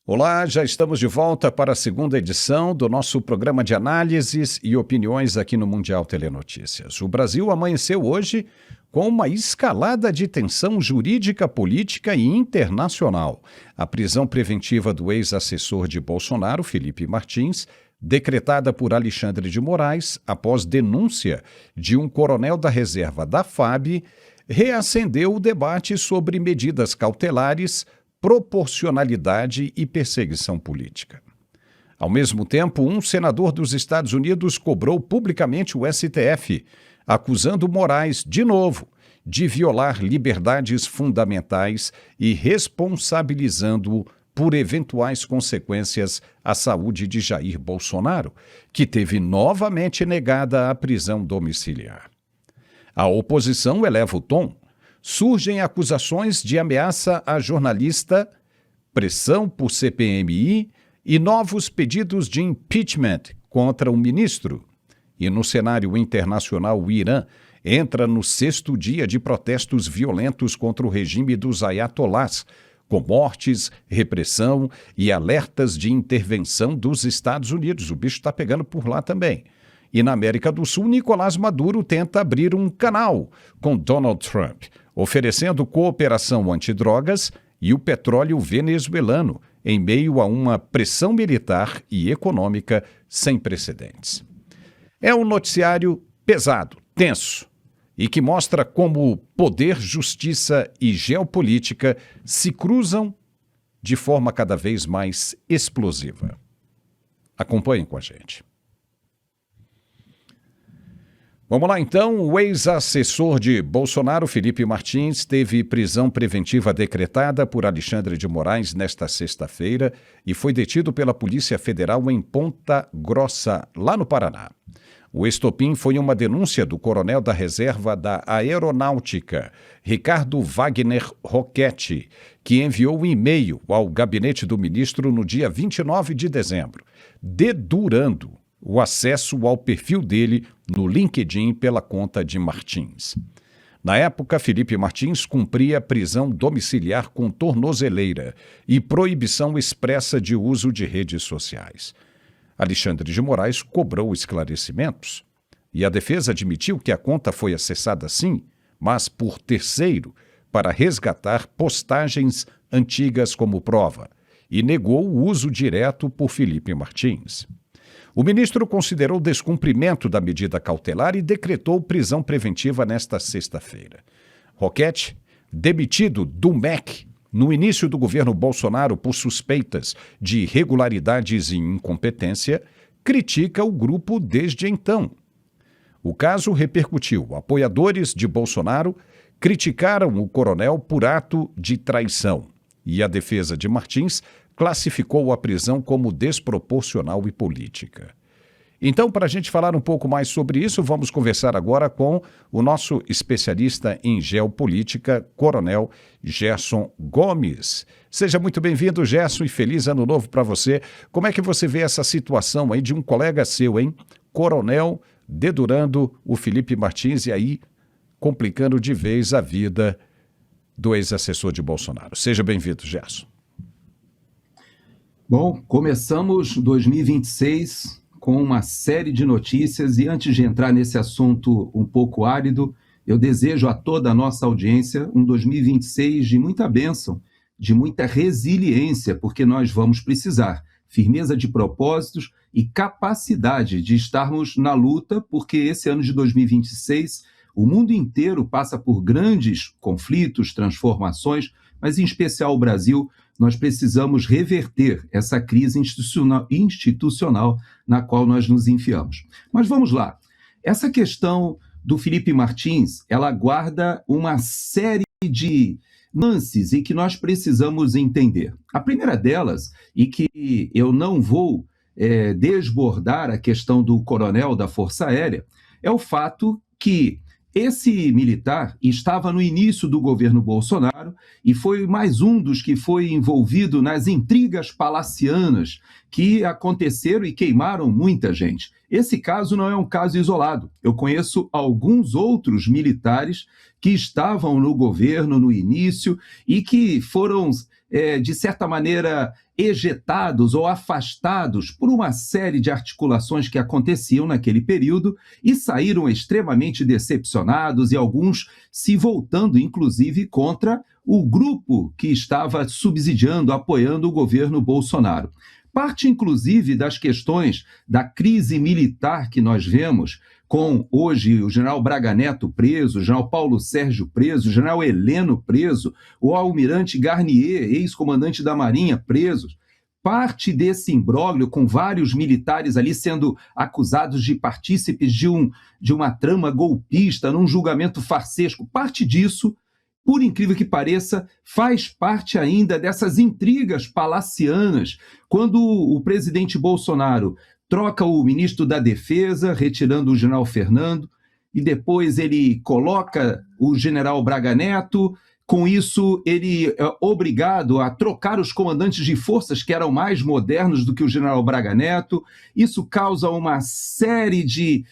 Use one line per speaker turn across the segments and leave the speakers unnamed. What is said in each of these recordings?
Olá, já estamos de volta para a segunda edição do nosso programa de análises e opiniões aqui no Mundial Telenotícias. O Brasil amanheceu hoje com uma escalada de tensão jurídica, política e internacional. A prisão preventiva do ex-assessor de Bolsonaro, Felipe Martins, decretada por Alexandre de Moraes após denúncia de um coronel da reserva da FAB, reacendeu o debate sobre medidas cautelares, proporcionalidade e perseguição política. Ao mesmo tempo, um senador dos Estados Unidos cobrou publicamente o STF, acusando Moraes, de novo, de violar liberdades fundamentais e responsabilizando-o por eventuais consequências à saúde de Jair Bolsonaro, que teve novamente negada a prisão domiciliar. A oposição eleva o tom. Surgem acusações de ameaça à jornalista, pressão por CPMI e novos pedidos de impeachment contra o ministro. E no cenário internacional, o Irã entra no 6º dia de protestos violentos contra o regime dos ayatolás, com mortes, repressão e alertas de intervenção dos Estados Unidos. O bicho está pegando por lá também. E na América do Sul, Nicolás Maduro tenta abrir um canal com Donald Trump, oferecendo cooperação antidrogas e o petróleo venezuelano, em meio a uma pressão militar e econômica sem precedentes. É um noticiário pesado, tenso, e que mostra como poder, justiça e geopolítica se cruzam de forma cada vez mais explosiva. Acompanhem com a gente. Vamos lá, então. O ex-assessor de Bolsonaro, Felipe Martins, teve prisão preventiva decretada por Alexandre de Moraes nesta sexta-feira e foi detido pela Polícia Federal em Ponta Grossa, lá no Paraná. O estopim foi uma denúncia do coronel da reserva da Aeronáutica, Ricardo Wagner Roquette, que enviou um e-mail ao gabinete do ministro no dia 29 de dezembro, dedurando o acesso ao perfil dele no LinkedIn pela conta de Martins. Na época, Felipe Martins cumpria prisão domiciliar com tornozeleira e proibição expressa de uso de redes sociais. Alexandre de Moraes cobrou esclarecimentos e a defesa admitiu que a conta foi acessada sim, mas por terceiro, para resgatar postagens antigas como prova, e negou o uso direto por Felipe Martins. O ministro considerou descumprimento da medida cautelar e decretou prisão preventiva nesta sexta-feira. Roquette, demitido do MEC no início do governo Bolsonaro por suspeitas de irregularidades e incompetência, critica o grupo desde então. O caso repercutiu. Apoiadores de Bolsonaro criticaram o coronel por ato de traição e a defesa de Martins classificou a prisão como desproporcional e política. Então, para a gente falar um pouco mais sobre isso, vamos conversar agora com o nosso especialista em geopolítica, Coronel Gerson Gomes. Seja muito bem-vindo, Gerson, e feliz ano novo para você. Como é que você vê essa situação aí de um colega seu, hein? Coronel dedurando o Felipe Martins e aí complicando de vez a vida do ex-assessor de Bolsonaro. Seja bem-vindo, Gerson.
Bom, começamos 2026 com uma série de notícias e antes de entrar nesse assunto um pouco árido, eu desejo a toda a nossa audiência um 2026 de muita bênção, de muita resiliência, porque nós vamos precisar firmeza de propósitos e capacidade de estarmos na luta, porque esse ano de 2026 o mundo inteiro passa por grandes conflitos, transformações, mas em especial o Brasil. Nós precisamos reverter essa crise institucional na qual nós nos enfiamos. Mas vamos lá. Essa questão do Felipe Martins, ela guarda uma série de nuances e que nós precisamos entender. A primeira delas, e que eu não vou desbordar a questão do coronel da Força Aérea, é o fato que esse militar estava no início do governo Bolsonaro e foi mais um dos que foi envolvido nas intrigas palacianas que aconteceram e queimaram muita gente. Esse caso não é um caso isolado. Eu conheço alguns outros militares que estavam no governo no início e que foram, de certa maneira, ejetados ou afastados por uma série de articulações que aconteciam naquele período e saíram extremamente decepcionados e alguns se voltando, inclusive, contra o grupo que estava subsidiando, apoiando o governo Bolsonaro. Parte, inclusive, das questões da crise militar que nós vemos, com hoje o general Braga Neto preso, o general Paulo Sérgio preso, o general Heleno preso, o almirante Garnier, ex-comandante da Marinha, presos. Parte desse imbróglio, com vários militares ali sendo acusados de partícipes de uma trama golpista, num julgamento farsesco, parte disso, por incrível que pareça, faz parte ainda dessas intrigas palacianas, quando o presidente Bolsonaro troca o ministro da Defesa, retirando o general Fernando, e depois ele coloca o general Braga Neto. Com isso, ele é obrigado a trocar os comandantes de forças que eram mais modernos do que o general Braga Neto. Isso causa uma série de,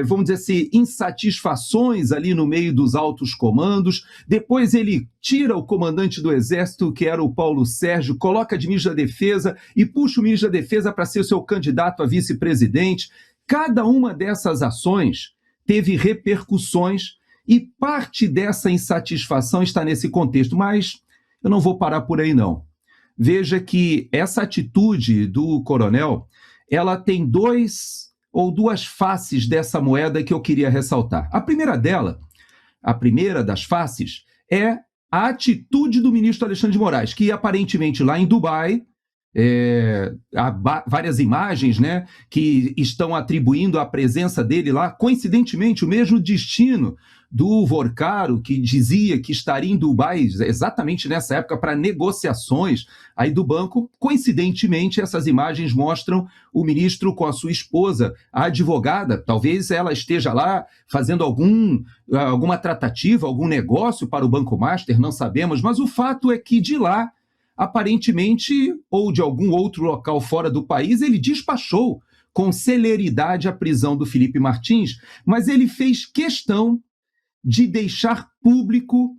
vamos dizer assim, insatisfações ali no meio dos altos comandos. Depois ele tira o comandante do Exército, que era o Paulo Sérgio, coloca de ministro da Defesa e puxa o ministro da Defesa para ser o seu candidato a vice-presidente. Cada uma dessas ações teve repercussões e parte dessa insatisfação está nesse contexto, mas eu não vou parar por aí, não. Veja que essa atitude do coronel, ela tem duas faces dessa moeda que eu queria ressaltar. A primeira das faces, é a atitude do ministro Alexandre de Moraes, que aparentemente lá em Dubai, há várias imagens, né, que estão atribuindo a presença dele lá, coincidentemente, o mesmo destino do Vorcaro, que dizia que estaria em Dubai exatamente nessa época para negociações aí do banco. Coincidentemente, essas imagens mostram o ministro com a sua esposa, a advogada. Talvez ela esteja lá fazendo alguma tratativa, algum negócio para o Banco Master, não sabemos, mas o fato é que de lá, aparentemente, ou de algum outro local fora do país, ele despachou com celeridade a prisão do Felipe Martins, mas ele fez questão de deixar público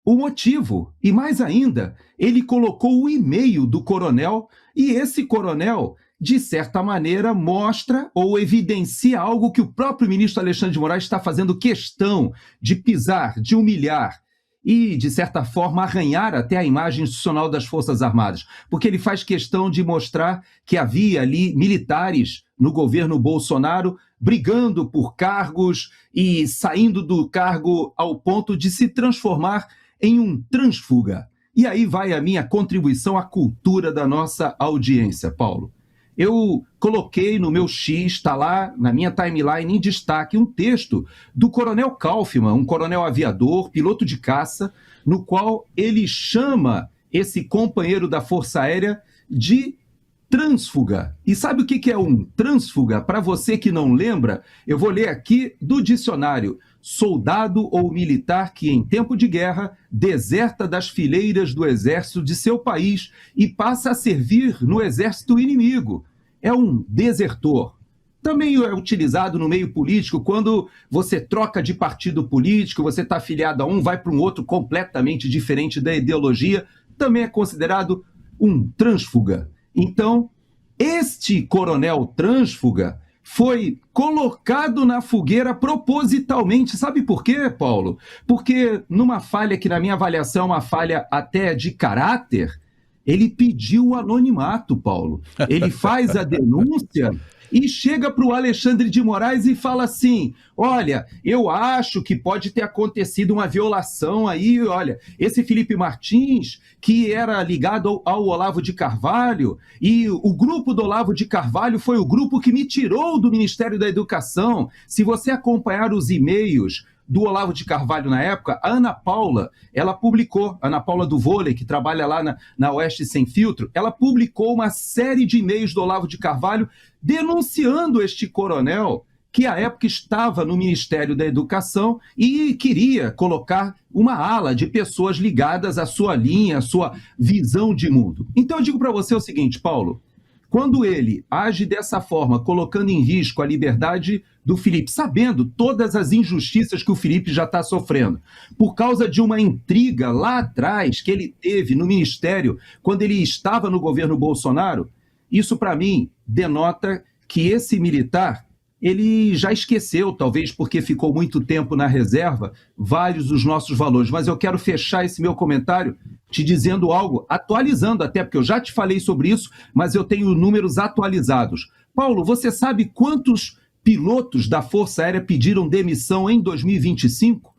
o motivo. E mais ainda, ele colocou o e-mail do coronel, e esse coronel, de certa maneira, mostra ou evidencia algo que o próprio ministro Alexandre de Moraes está fazendo questão de pisar, de humilhar e, de certa forma, arranhar até a imagem institucional das Forças Armadas, porque ele faz questão de mostrar que havia ali militares no governo Bolsonaro brigando por cargos e saindo do cargo ao ponto de se transformar em um trânsfuga. E aí vai a minha contribuição à cultura da nossa audiência, Paulo. Eu coloquei no meu X, está lá na minha timeline em destaque, um texto do coronel Kaufmann, um coronel aviador, piloto de caça, no qual ele chama esse companheiro da Força Aérea de trânsfuga. E sabe o que é um trânsfuga? Para você que não lembra, eu vou ler aqui do dicionário: soldado ou militar que, em tempo de guerra, deserta das fileiras do exército de seu país e passa a servir no exército inimigo. É um desertor. Também é utilizado no meio político quando você troca de partido político, você está afiliado a um, vai para um outro completamente diferente da ideologia, também é considerado um trânsfuga. Então, este coronel trânsfuga foi colocado na fogueira propositalmente. Sabe por quê, Paulo? Porque numa falha que, na minha avaliação, é uma falha até de caráter, ele pediu o anonimato, Paulo. Ele faz a denúncia e chega para o Alexandre de Moraes e fala assim: olha, eu acho que pode ter acontecido uma violação aí, olha, esse Felipe Martins, que era ligado ao Olavo de Carvalho, e o grupo do Olavo de Carvalho foi o grupo que me tirou do Ministério da Educação. Se você acompanhar os e-mails do Olavo de Carvalho na época, a Ana Paula, ela publicou, Ana Paula do vôlei, que trabalha lá na Oeste Sem Filtro, ela publicou uma série de e-mails do Olavo de Carvalho denunciando este coronel, que à época estava no Ministério da Educação e queria colocar uma ala de pessoas ligadas à sua linha, à sua visão de mundo. Então eu digo para você o seguinte, Paulo: Quando ele age dessa forma, colocando em risco a liberdade do Felipe, sabendo todas as injustiças que o Felipe já está sofrendo, por causa de uma intriga lá atrás que ele teve no Ministério, quando ele estava no governo Bolsonaro, isso para mim denota que esse militar, ele já esqueceu, talvez porque ficou muito tempo na reserva, vários dos nossos valores. Mas eu quero fechar esse meu comentário te dizendo algo, atualizando até, porque eu já te falei sobre isso, mas eu tenho números atualizados. Paulo, você sabe quantos pilotos da Força Aérea pediram demissão em 2025?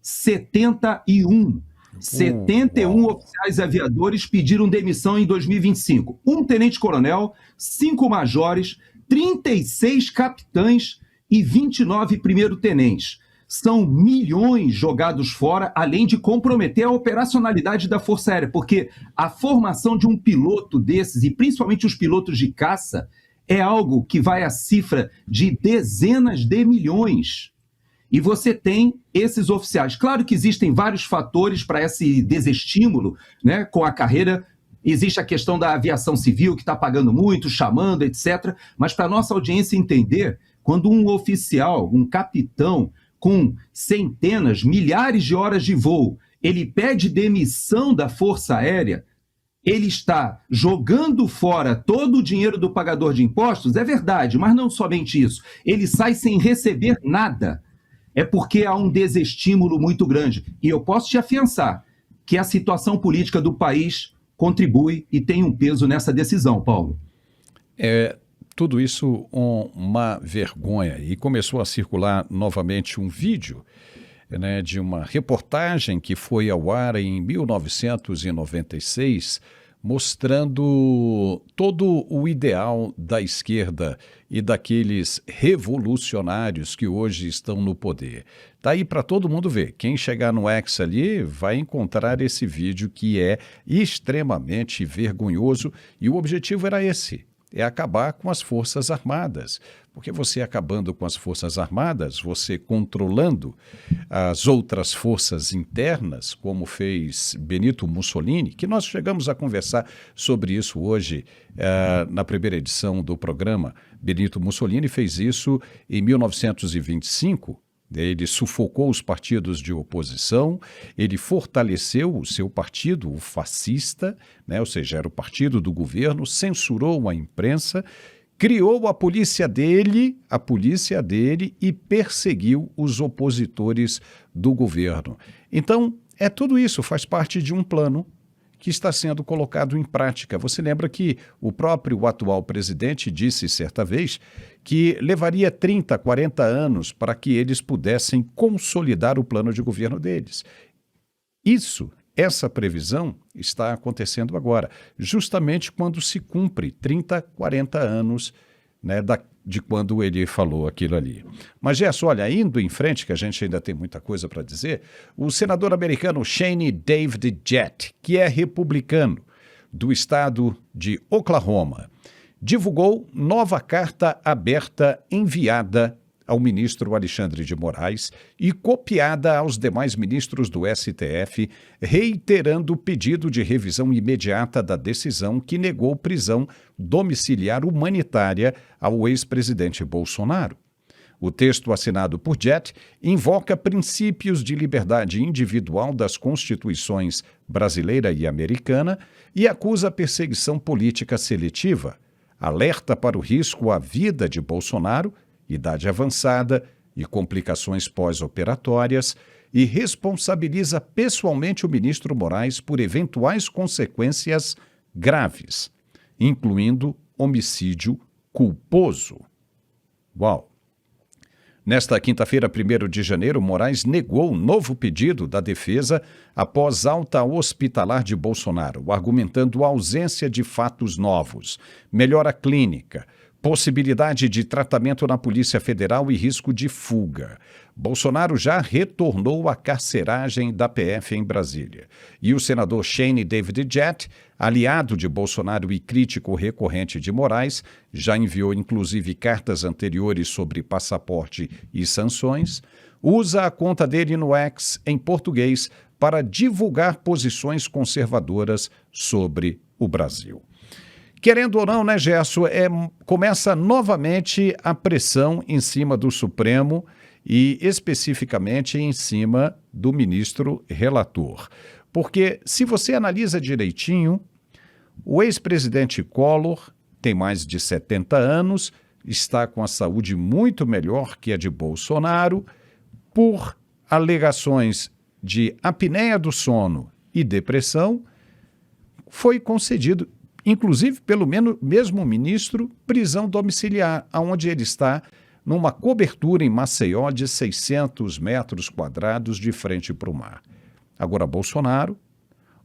71. 71 oficiais aviadores pediram demissão em 2025. Um tenente-coronel, 5 majores, 36 capitães e 29 primeiro-tenentes. São milhões jogados fora, além de comprometer a operacionalidade da Força Aérea, porque a formação de um piloto desses, e principalmente os pilotos de caça, é algo que vai à cifra de dezenas de milhões. E você tem esses oficiais. Claro que existem vários fatores para esse desestímulo, né, com a carreira. Existe a questão da aviação civil, que está pagando muito, chamando, etc. Mas para a nossa audiência entender, quando um oficial, um capitão, com centenas, milhares de horas de voo, ele pede demissão da Força Aérea, ele está jogando fora todo o dinheiro do pagador de impostos, é verdade, mas não somente isso. Ele sai sem receber nada. É porque há um desestímulo muito grande. E eu posso te afiançar que a situação política do país contribui e tem um peso nessa decisão, Paulo.
Tudo isso uma vergonha. E começou a circular novamente um vídeo, né, de uma reportagem que foi ao ar em 1996, mostrando todo o ideal da esquerda e daqueles revolucionários que hoje estão no poder. Está aí para todo mundo ver. Quem chegar no X ali vai encontrar esse vídeo que é extremamente vergonhoso e o objetivo era esse. É acabar com as Forças Armadas, porque você acabando com as Forças Armadas, você controlando as outras forças internas, como fez Benito Mussolini, que nós chegamos a conversar sobre isso hoje na primeira edição do programa. Benito Mussolini fez isso em 1925, ele sufocou os partidos de oposição, ele fortaleceu o seu partido, o fascista, né, ou seja, era o partido do governo, censurou a imprensa, criou a polícia dele e perseguiu os opositores do governo. Então, tudo isso faz parte de um plano que está sendo colocado em prática. Você lembra que o próprio atual presidente disse certa vez que levaria 30, 40 anos para que eles pudessem consolidar o plano de governo deles. Essa previsão está acontecendo agora, justamente quando se cumpre 30, 40 anos, né, de quando ele falou aquilo ali. Mas, Gerson, olha, indo em frente, que a gente ainda tem muita coisa para dizer, o senador americano Shane David Jett, que é republicano do estado de Oklahoma, divulgou nova carta aberta enviada ao ministro Alexandre de Moraes e copiada aos demais ministros do STF, reiterando o pedido de revisão imediata da decisão que negou prisão domiciliar humanitária ao ex-presidente Bolsonaro. O texto assinado por Jett invoca princípios de liberdade individual das constituições brasileira e americana e acusa perseguição política seletiva, alerta para o risco à vida de Bolsonaro, idade avançada e complicações pós-operatórias, e responsabiliza pessoalmente o ministro Moraes por eventuais consequências graves, incluindo homicídio culposo. Uau! Nesta quinta-feira, 1º de janeiro, Moraes negou um novo pedido da defesa após alta hospitalar de Bolsonaro, argumentando a ausência de fatos novos, melhora clínica, possibilidade de tratamento na Polícia Federal e risco de fuga. Bolsonaro já retornou à carceragem da PF em Brasília. E o senador Shane David Jett, aliado de Bolsonaro e crítico recorrente de Moraes, já enviou inclusive cartas anteriores sobre passaporte e sanções, usa a conta dele no X em português para divulgar posições conservadoras sobre o Brasil. Querendo ou não, né, Gerson, começa novamente a pressão em cima do Supremo e especificamente em cima do ministro relator. Porque se você analisa direitinho, o ex-presidente Collor tem mais de 70 anos, está com a saúde muito melhor que a de Bolsonaro, por alegações de apneia do sono e depressão, foi concedido, inclusive pelo mesmo ministro, prisão domiciliar, onde ele está numa cobertura em Maceió de 600 metros quadrados de frente para o mar. Agora, Bolsonaro,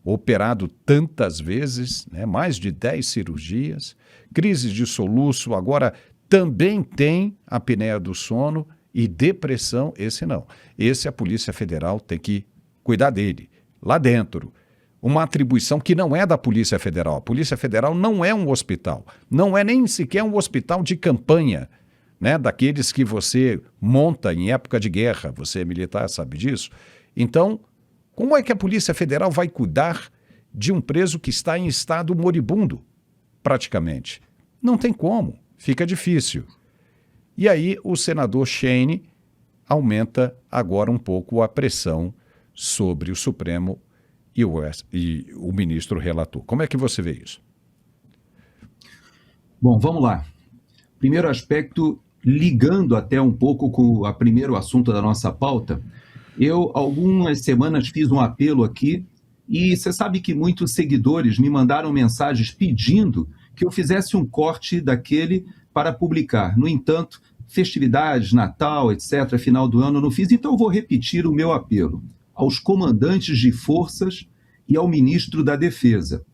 operado tantas vezes, né, mais de 10 cirurgias, crise de soluço, agora também tem apneia do sono e depressão, esse não. Esse a Polícia Federal tem que cuidar dele, lá dentro. Uma atribuição que não é da Polícia Federal. A Polícia Federal não é um hospital, não é nem sequer um hospital de campanha, né, daqueles que você monta em época de guerra, você é militar, sabe disso? Então, como é que a Polícia Federal vai cuidar de um preso que está em estado moribundo, praticamente? Não tem como, fica difícil. E aí o senador Shane aumenta agora um pouco a pressão sobre o Supremo e o ministro relator. Como é que você vê isso?
Bom, vamos lá. Primeiro aspecto, ligando até um pouco com o primeiro assunto da nossa pauta, eu, algumas semanas, fiz um apelo aqui e você sabe que muitos seguidores me mandaram mensagens pedindo que eu fizesse um corte daquele para publicar. No entanto, festividades, Natal, etc., final do ano, eu não fiz, então eu vou repetir o meu apelo aos comandantes de forças e ao ministro da Defesa.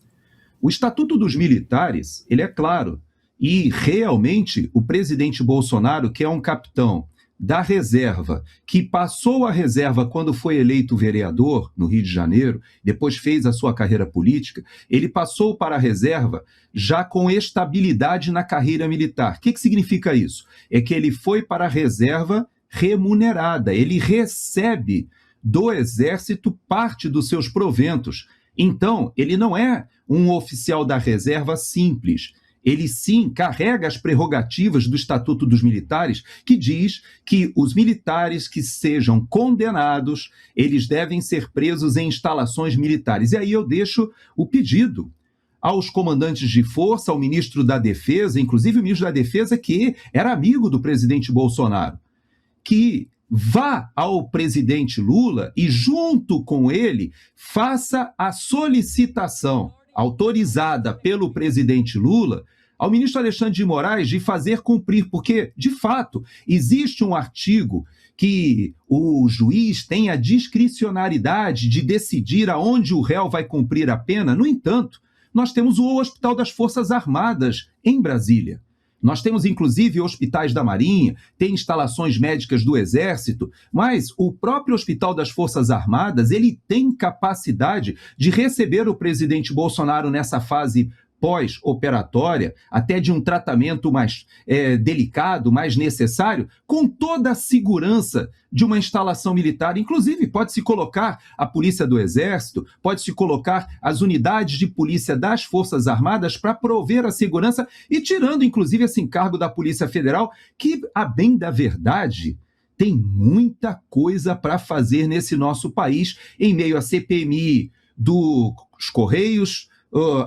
O Estatuto dos Militares, ele é claro, e realmente o presidente Bolsonaro, que é um capitão da reserva, que passou a reserva quando foi eleito vereador no Rio de Janeiro, depois fez a sua carreira política, ele passou para a reserva já com estabilidade na carreira militar. O que significa isso? É que ele foi para a reserva remunerada, ele recebe do Exército parte dos seus proventos. Então, ele não é um oficial da reserva simples. Ele sim carrega as prerrogativas do Estatuto dos Militares, que diz que os militares que sejam condenados, eles devem ser presos em instalações militares. E aí eu deixo o pedido aos comandantes de força, ao ministro da Defesa, inclusive o ministro da Defesa que era amigo do presidente Bolsonaro, que vá ao presidente Lula e, junto com ele, faça a solicitação autorizada pelo presidente Lula ao ministro Alexandre de Moraes de fazer cumprir, porque, de fato, existe um artigo que o juiz tem a discricionariedade de decidir aonde o réu vai cumprir a pena. No entanto, nós temos o Hospital das Forças Armadas em Brasília. Nós temos, inclusive, hospitais da Marinha, tem instalações médicas do Exército, mas o próprio Hospital das Forças Armadas, ele tem capacidade de receber o presidente Bolsonaro nessa fase pós-operatória, até de um tratamento mais delicado, mais necessário, com toda a segurança de uma instalação militar. Inclusive, pode-se colocar a Polícia do Exército, pode-se colocar as unidades de polícia das Forças Armadas para prover a segurança e tirando, inclusive, esse encargo da Polícia Federal, que, a bem da verdade, tem muita coisa para fazer nesse nosso país, em meio à CPMI dos Correios,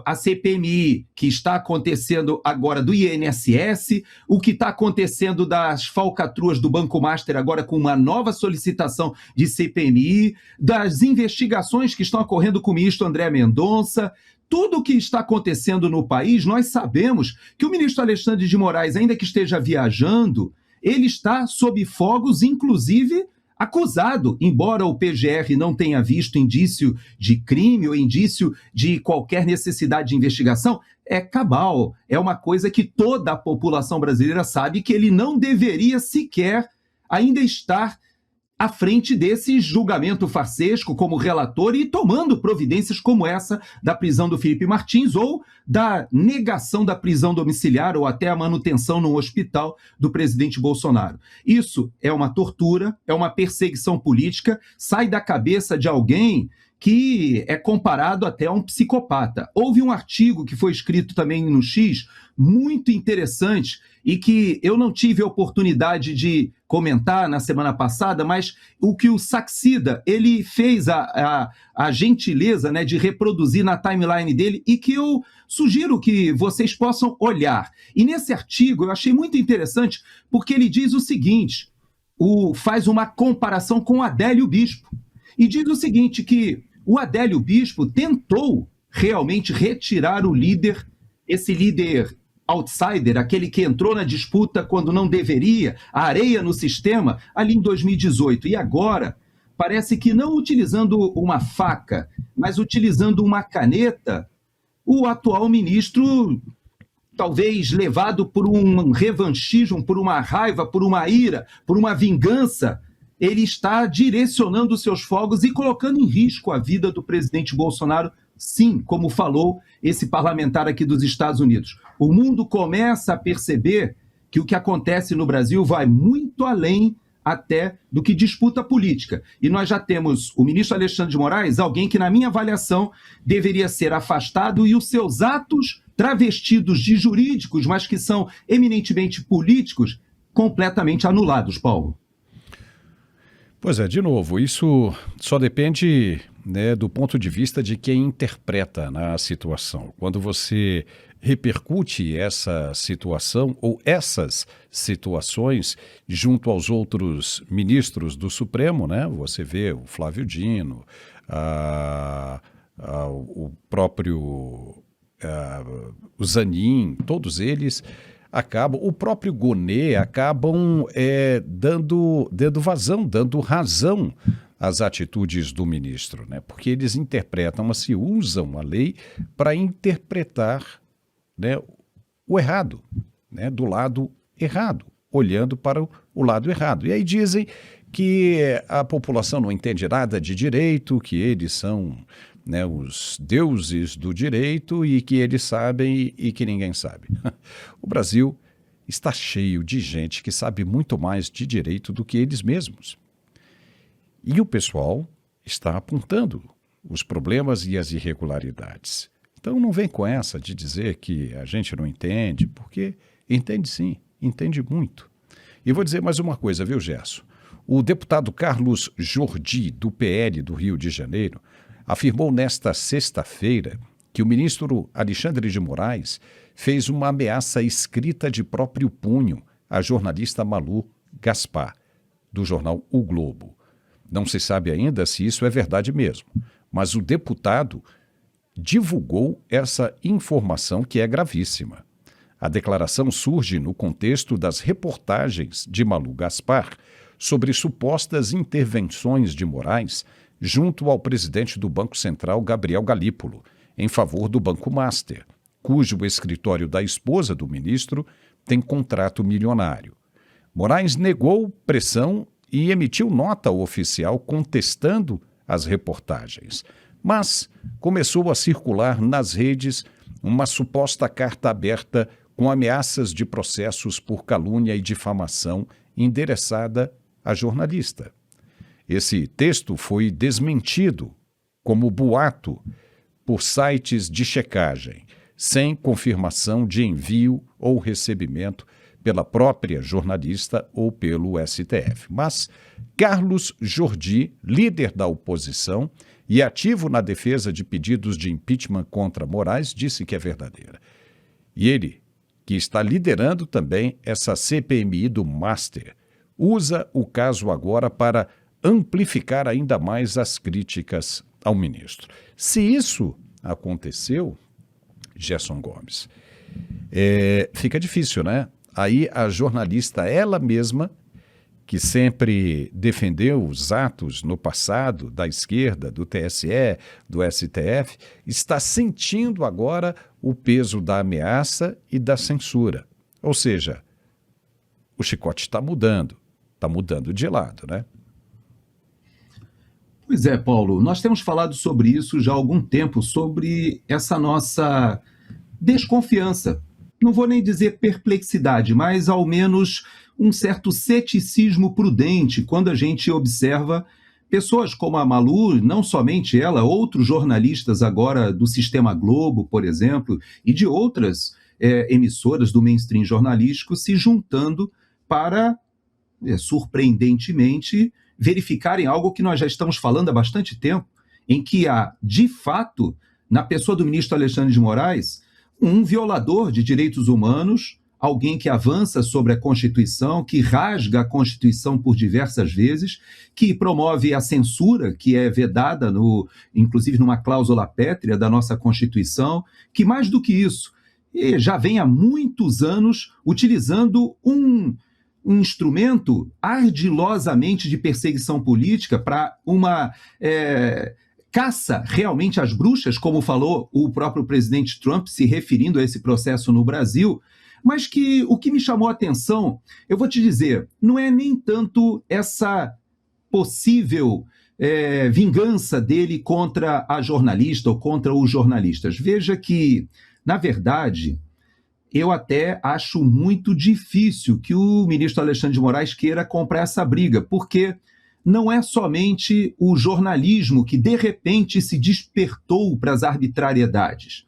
a CPMI que está acontecendo agora do INSS, o que está acontecendo das falcatruas do Banco Master agora com uma nova solicitação de CPMI, das investigações que estão ocorrendo com o ministro André Mendonça. Tudo o que está acontecendo no país, nós sabemos que o ministro Alexandre de Moraes, ainda que esteja viajando, ele está sob fogos, inclusive acusado, embora o PGR não tenha visto indício de crime ou indício de qualquer necessidade de investigação, é cabal, é uma coisa que toda a população brasileira sabe que ele não deveria sequer ainda estar à frente desse julgamento farsesco como relator e tomando providências como essa da prisão do Felipe Martins ou da negação da prisão domiciliar ou até a manutenção no hospital do presidente Bolsonaro. Isso é uma tortura, é uma perseguição política, sai da cabeça de alguém que é comparado até a um psicopata. Houve um artigo que foi escrito também no X, muito interessante, e que eu não tive a oportunidade de comentar na semana passada, mas o que o Saxida, ele fez a gentileza, né, de reproduzir na timeline dele, e que eu sugiro que vocês possam olhar. E nesse artigo eu achei muito interessante, porque ele diz o seguinte, faz uma comparação com o Adélio Bispo, e diz o seguinte, que o Adélio Bispo tentou realmente retirar o líder, esse líder outsider, aquele que entrou na disputa quando não deveria, a areia no sistema, ali em 2018. E agora, parece que não utilizando uma faca, mas utilizando uma caneta, o atual ministro, talvez levado por um revanchismo, por uma raiva, por uma ira, por uma vingança, ele está direcionando os seus fogos e colocando em risco a vida do presidente Bolsonaro, sim, como falou esse parlamentar aqui dos Estados Unidos. O mundo começa a perceber que o que acontece no Brasil vai muito além até do que disputa política. E nós já temos o ministro Alexandre de Moraes, alguém que, na minha avaliação, deveria ser afastado e os seus atos travestidos de jurídicos, mas que são eminentemente políticos, completamente anulados, Paulo.
Pois é, de novo, isso só depende, né, do ponto de vista de quem interpreta, né, a situação. Quando você repercute essa situação ou essas situações junto aos outros ministros do Supremo, né, você vê o Flávio Dino, o próprio o Zanin, todos eles o próprio Gonê acabam dando vazão, dando razão às atitudes do ministro, né? Porque eles interpretam, se usam a lei para interpretar, né, o errado, né, do lado errado, olhando para o lado errado. E aí dizem que a população não entende nada de direito, que eles são, né, os deuses do direito e que eles sabem e que ninguém sabe. O Brasil está cheio de gente que sabe muito mais de direito do que eles mesmos. E o pessoal está apontando os problemas e as irregularidades. Então não vem com essa de dizer que a gente não entende, porque entende sim, entende muito. E vou dizer mais uma coisa, viu, Gerson? O deputado Carlos Jordi, do PL do Rio de Janeiro, afirmou nesta sexta-feira que o ministro Alexandre de Moraes fez uma ameaça escrita de próprio punho à jornalista Malu Gaspar, do jornal O Globo. Não se sabe ainda se isso é verdade mesmo, mas o deputado divulgou essa informação que é gravíssima. A declaração surge no contexto das reportagens de Malu Gaspar sobre supostas intervenções de Moraes junto ao presidente do Banco Central, Gabriel Galípolo, em favor do Banco Master, cujo escritório da esposa do ministro tem contrato milionário. Moraes negou pressão e emitiu nota oficial contestando as reportagens. Mas começou a circular nas redes uma suposta carta aberta com ameaças de processos por calúnia e difamação endereçada à jornalista. Esse texto foi desmentido como boato por sites de checagem, sem confirmação de envio ou recebimento pela própria jornalista ou pelo STF. Mas Carlos Jordi, líder da oposição e ativo na defesa de pedidos de impeachment contra Moraes, disse que é verdadeira. E ele, que está liderando também essa CPMI do Master, usa o caso agora para amplificar ainda mais as críticas ao ministro. Se isso aconteceu, Gerson Gomes, fica difícil, né? Aí a jornalista, ela mesma, que sempre defendeu os atos no passado da esquerda, do TSE, do STF, está sentindo agora o peso da ameaça e da censura. Ou seja, o chicote está mudando de lado, né?
Pois é, Paulo, nós temos falado sobre isso já há algum tempo, sobre essa nossa desconfiança. Não vou nem dizer perplexidade, mas ao menos um certo ceticismo prudente quando a gente observa pessoas como a Malu, não somente ela, outros jornalistas agora do Sistema Globo, por exemplo, e de outras emissoras do mainstream jornalístico se juntando para, surpreendentemente, verificarem algo que nós já estamos falando há bastante tempo, em que há, de fato, na pessoa do ministro Alexandre de Moraes, um violador de direitos humanos, alguém que avança sobre a Constituição, que rasga a Constituição por diversas vezes, que promove a censura, que é vedada, inclusive numa cláusula pétrea da nossa Constituição, que mais do que isso, já vem há muitos anos utilizando um instrumento ardilosamente de perseguição política para uma caça realmente às bruxas, como falou o próprio presidente Trump, se referindo a esse processo no Brasil, mas que o que me chamou a atenção, eu vou te dizer, não é nem tanto essa possível vingança dele contra a jornalista ou contra os jornalistas. Veja que, na verdade, eu até acho muito difícil que o ministro Alexandre de Moraes queira comprar essa briga, porque não é somente o jornalismo que, de repente, se despertou para as arbitrariedades.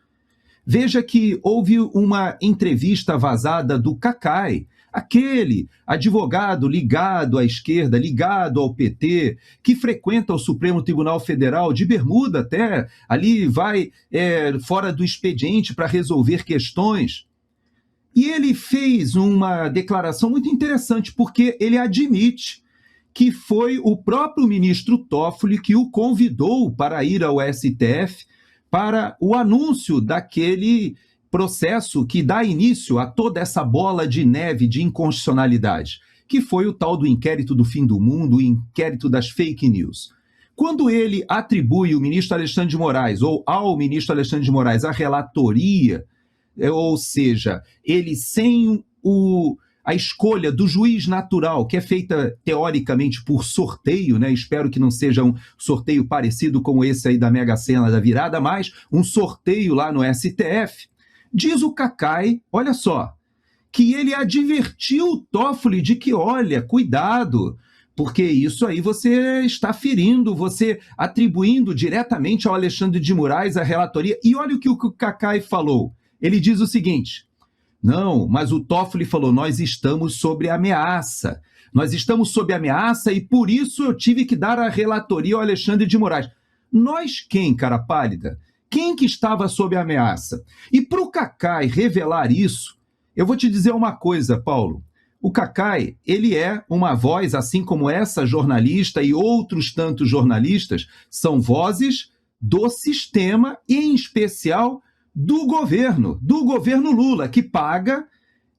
Veja que houve uma entrevista vazada do Cacai, aquele advogado ligado à esquerda, ligado ao PT, que frequenta o Supremo Tribunal Federal, de bermuda até, ali vai fora do expediente para resolver questões. E ele fez uma declaração muito interessante, porque ele admite que foi o próprio ministro Toffoli que o convidou para ir ao STF para o anúncio daquele processo que dá início a toda essa bola de neve de inconstitucionalidade, que foi o tal do inquérito do fim do mundo, o inquérito das fake news. Quando ele atribui o ministro Alexandre de Moraes, ou ao ministro Alexandre de Moraes, a relatoria, ou seja, ele sem a escolha do juiz natural, que é feita teoricamente por sorteio, né? Espero que não seja um sorteio parecido como esse aí da Mega Sena da virada, mas um sorteio lá no STF. Diz o Cacai, olha só, que ele advertiu o Toffoli de que, olha, cuidado, porque isso aí você está ferindo, você atribuindo diretamente ao Alexandre de Moraes a relatoria. E olha o que o Cacai falou. Ele diz o seguinte: não, mas o Toffoli falou, nós estamos sob ameaça. Nós estamos sob ameaça e por isso eu tive que dar a relatoria ao Alexandre de Moraes. Nós quem, cara pálida? Quem que estava sob ameaça? E para o Cacai revelar isso, eu vou te dizer uma coisa, Paulo. O Cacai, ele é uma voz, assim como essa jornalista e outros tantos jornalistas, são vozes do sistema e, em especial, do governo Lula, que paga,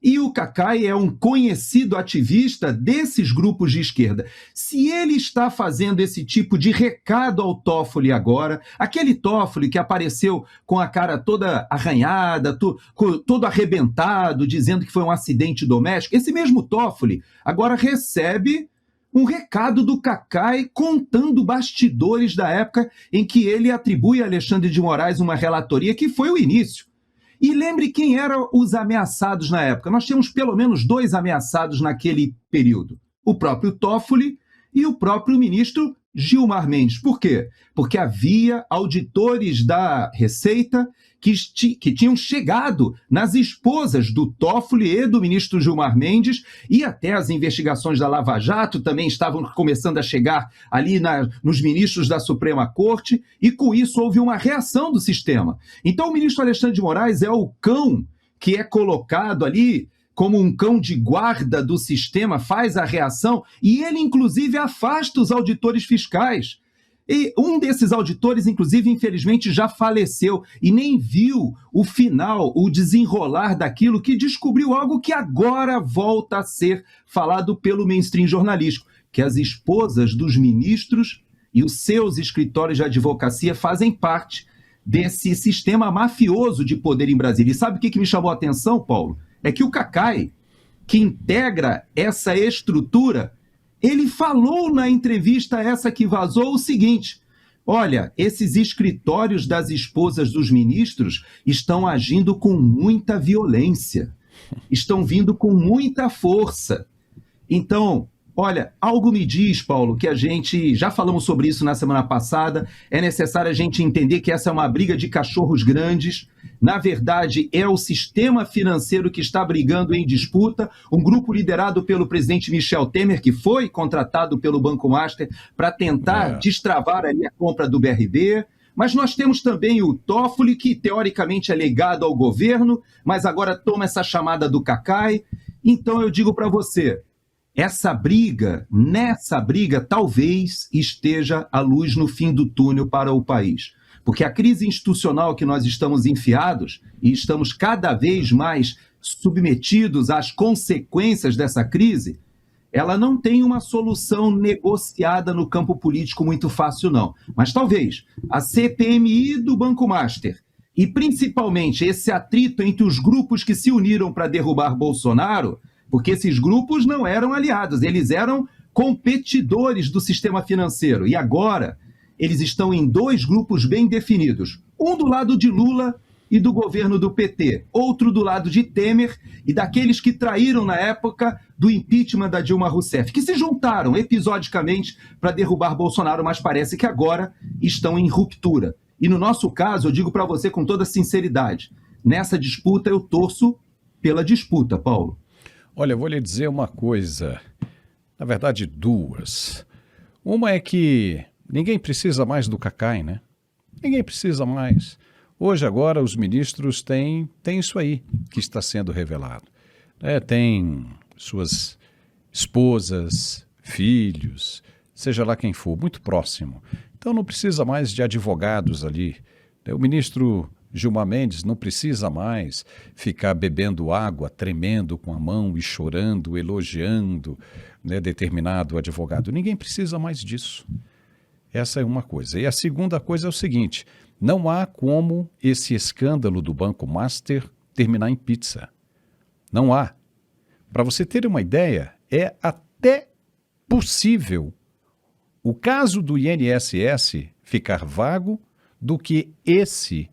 e o Cacai é um conhecido ativista desses grupos de esquerda. Se ele está fazendo esse tipo de recado ao Toffoli agora, aquele Toffoli que apareceu com a cara toda arranhada, todo arrebentado, dizendo que foi um acidente doméstico, esse mesmo Toffoli agora recebe um recado do Cacai contando bastidores da época em que ele atribui a Alexandre de Moraes uma relatoria que foi o início. E lembre quem eram os ameaçados na época. Nós tínhamos pelo menos 2 ameaçados naquele período. O próprio Toffoli e o próprio ministro Gilmar Mendes. Por quê? Porque havia auditores da Receita que tinham chegado nas esposas do Toffoli e do ministro Gilmar Mendes, e até as investigações da Lava Jato também estavam começando a chegar ali nos ministros da Suprema Corte, e com isso houve uma reação do sistema. Então o ministro Alexandre de Moraes é o cão que é colocado ali como um cão de guarda do sistema, faz a reação, e ele inclusive afasta os auditores fiscais. E um desses auditores, inclusive, infelizmente, já faleceu e nem viu o final, o desenrolar daquilo, que descobriu algo que agora volta a ser falado pelo mainstream jornalístico, que as esposas dos ministros e os seus escritórios de advocacia fazem parte desse sistema mafioso de poder em Brasília. E sabe o que me chamou a atenção, Paulo? É que o Cacai, que integra essa estrutura, ele falou na entrevista essa que vazou o seguinte: olha, esses escritórios das esposas dos ministros estão agindo com muita violência, estão vindo com muita força. Então, Olha, algo me diz, Paulo, que a gente, já falamos sobre isso na semana passada, é necessário a gente entender que essa é uma briga de cachorros grandes. Na verdade, é o sistema financeiro que está brigando em disputa, um grupo liderado pelo presidente Michel Temer, que foi contratado pelo Banco Master para tentar destravar ali a compra do BRB. Mas nós temos também o Toffoli, que teoricamente é ligado ao governo, mas agora toma essa chamada do Cacai. Então eu digo para você, nessa briga, talvez esteja a luz no fim do túnel para o país. Porque a crise institucional que nós estamos enfiados, e estamos cada vez mais submetidos às consequências dessa crise, ela não tem uma solução negociada no campo político muito fácil, não. Mas talvez a CPMI do Banco Master e principalmente esse atrito entre os grupos que se uniram para derrubar Bolsonaro, porque esses grupos não eram aliados, eles eram competidores do sistema financeiro. E agora eles estão em dois grupos bem definidos. Um do lado de Lula e do governo do PT. Outro do lado de Temer e daqueles que traíram na época do impeachment da Dilma Rousseff, que se juntaram episodicamente para derrubar Bolsonaro, mas parece que agora estão em ruptura. E no nosso caso, eu digo para você com toda sinceridade, nessa disputa eu torço pela disputa, Paulo.
Olha, eu vou lhe dizer uma coisa, na verdade duas. Uma é que ninguém precisa mais do Cacai, né? Ninguém precisa mais. Hoje, agora, os ministros têm isso aí que está sendo revelado. Tem suas esposas, filhos, seja lá quem for, muito próximo. Então não precisa mais de advogados ali. O ministro Gilmar Mendes não precisa mais ficar bebendo água, tremendo com a mão e chorando, elogiando determinado advogado. Ninguém precisa mais disso. Essa é uma coisa. E a segunda coisa é o seguinte, não há como esse escândalo do Banco Master terminar em pizza. Não há. Para você ter uma ideia, é até possível o caso do INSS ficar vago do que esse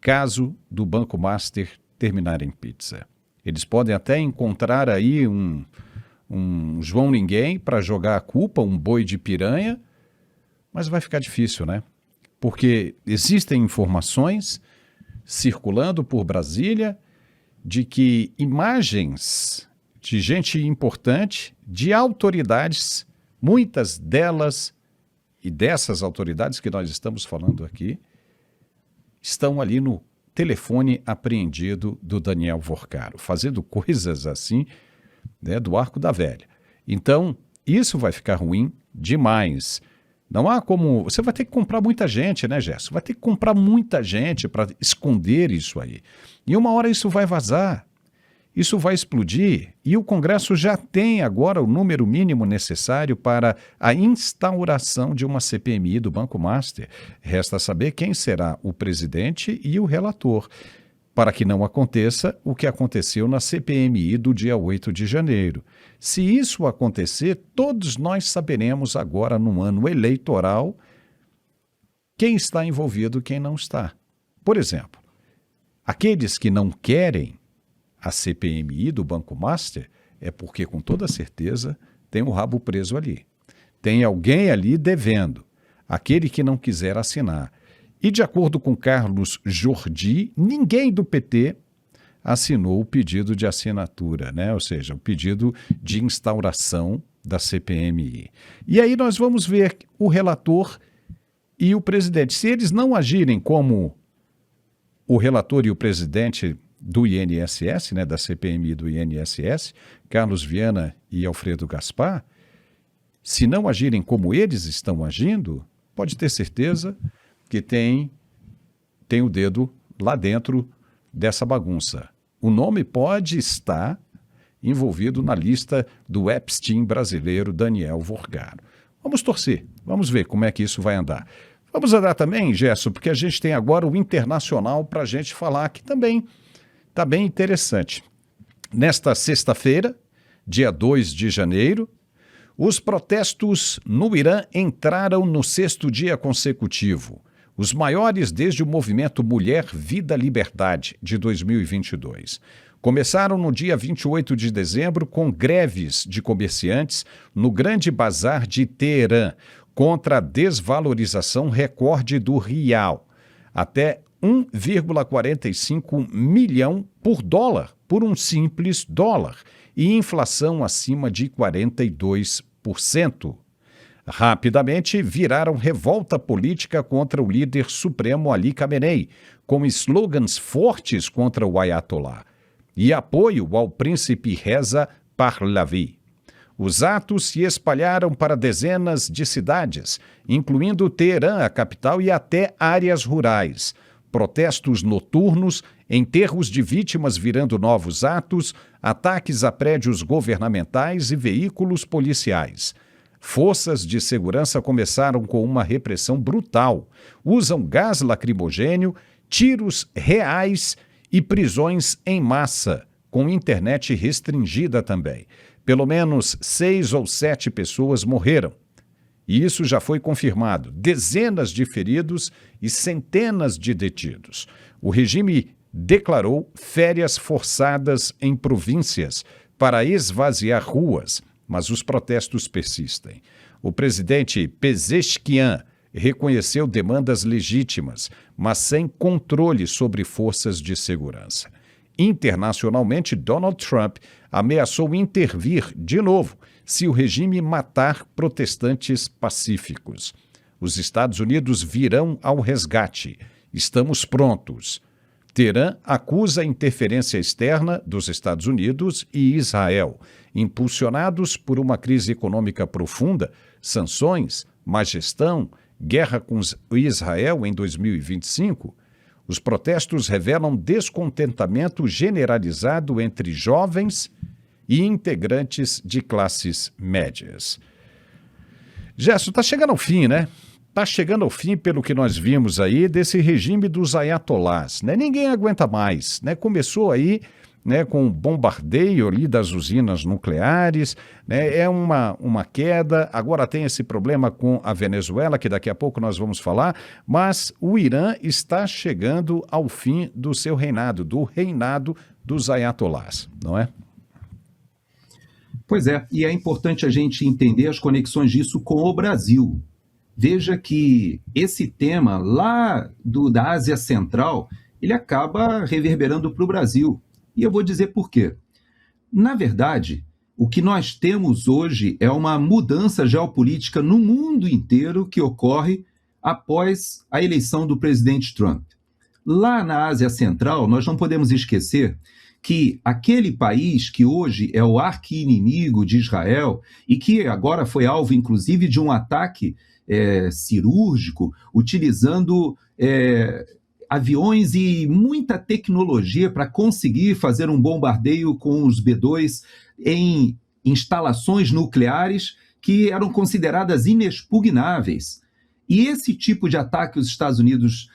caso do Banco Master terminar em pizza. Eles podem até encontrar aí um João Ninguém para jogar a culpa, um boi de piranha, mas vai ficar difícil, né? Porque existem informações circulando por Brasília de que imagens de gente importante, de autoridades, muitas delas e dessas autoridades que nós estamos falando aqui, estão ali no telefone apreendido do Daniel Vorcaro, fazendo coisas assim, do arco da velha. Então, isso vai ficar ruim demais. Não há como... Você vai ter que comprar muita gente, né, Gerson? Vai ter que comprar muita gente para esconder isso aí. E uma hora isso vai vazar, isso vai explodir, e o Congresso já tem agora o número mínimo necessário para a instauração de uma CPMI do Banco Master. Resta saber quem será o presidente e o relator, para que não aconteça o que aconteceu na CPMI do dia 8 de janeiro. Se isso acontecer, todos nós saberemos agora, no ano eleitoral, quem está envolvido e quem não está. Por exemplo, aqueles que não querem a CPMI do Banco Master é porque, com toda certeza, tem o rabo preso ali. Tem alguém ali devendo, aquele que não quiser assinar. E, de acordo com Carlos Jordi, ninguém do PT assinou o pedido de assinatura, né? Ou seja, o pedido de instauração da CPMI. E aí nós vamos ver o relator e o presidente. Se eles não agirem como o relator e o presidente do INSS, da CPMI do INSS, Carlos Viana e Alfredo Gaspar, se não agirem como eles estão agindo, pode ter certeza que tem o dedo lá dentro dessa bagunça. O nome pode estar envolvido na lista do Epstein brasileiro Daniel Vorcaro. Vamos torcer, vamos ver como é que isso vai andar. Vamos andar também, Gerson, porque a gente tem agora o Internacional para a gente falar, que também está bem interessante. Nesta sexta-feira, dia 2 de janeiro, os protestos no Irã entraram no 6º dia consecutivo. os maiores desde o movimento Mulher, Vida, Liberdade, de 2022. Começaram no dia 28 de dezembro com greves de comerciantes no Grande Bazar de Teherã, contra a desvalorização recorde do real, até 1,45 milhão por dólar, por um simples dólar, e inflação acima de 42%. Rapidamente viraram revolta política contra o líder supremo Ali Khamenei, com slogans fortes contra o Ayatollah, e apoio ao príncipe Reza Pahlavi. Os atos se espalharam para dezenas de cidades, incluindo Teherã, a capital, e até áreas rurais. Protestos noturnos, enterros de vítimas virando novos atos, ataques a prédios governamentais e veículos policiais. Forças de segurança começaram com uma repressão brutal. Usam gás lacrimogênio, tiros reais e prisões em massa, com internet restringida também. Pelo menos 6 ou 7 pessoas morreram. E isso já foi confirmado. Dezenas de feridos e centenas de detidos. O regime declarou férias forçadas em províncias para esvaziar ruas, mas os protestos persistem. O presidente Pezeshkian reconheceu demandas legítimas, mas sem controle sobre forças de segurança. Internacionalmente, Donald Trump ameaçou intervir de novo se o regime matar protestantes pacíficos. Os Estados Unidos virão ao resgate. Estamos prontos. Teherã acusa a interferência externa dos Estados Unidos e Israel, impulsionados por uma crise econômica profunda, sanções, má gestão, guerra com Israel em 2025. Os protestos revelam descontentamento generalizado entre jovens e integrantes de classes médias. Gerson, está chegando ao fim, né? Está chegando ao fim, pelo que nós vimos aí, desse regime dos ayatolás, né? Ninguém aguenta mais, né? Começou aí, né, com o bombardeio ali das usinas nucleares, né? É uma queda. Agora tem esse problema com a Venezuela, que daqui a pouco nós vamos falar, mas o Irã está chegando ao fim do seu reinado, do reinado dos ayatolás, não é?
Pois é, e é importante a gente entender as conexões disso com o Brasil. Veja que esse tema lá da Ásia Central, ele acaba reverberando para o Brasil. E eu vou dizer por quê. Na verdade, o que nós temos hoje é uma mudança geopolítica no mundo inteiro que ocorre após a eleição do presidente Trump. Lá na Ásia Central, nós não podemos esquecer que aquele país que hoje é o arqui-inimigo de Israel e que agora foi alvo, inclusive, de um ataque cirúrgico, utilizando aviões e muita tecnologia para conseguir fazer um bombardeio com os B-2 em instalações nucleares que eram consideradas inexpugnáveis. E esse tipo de ataque que os Estados Unidos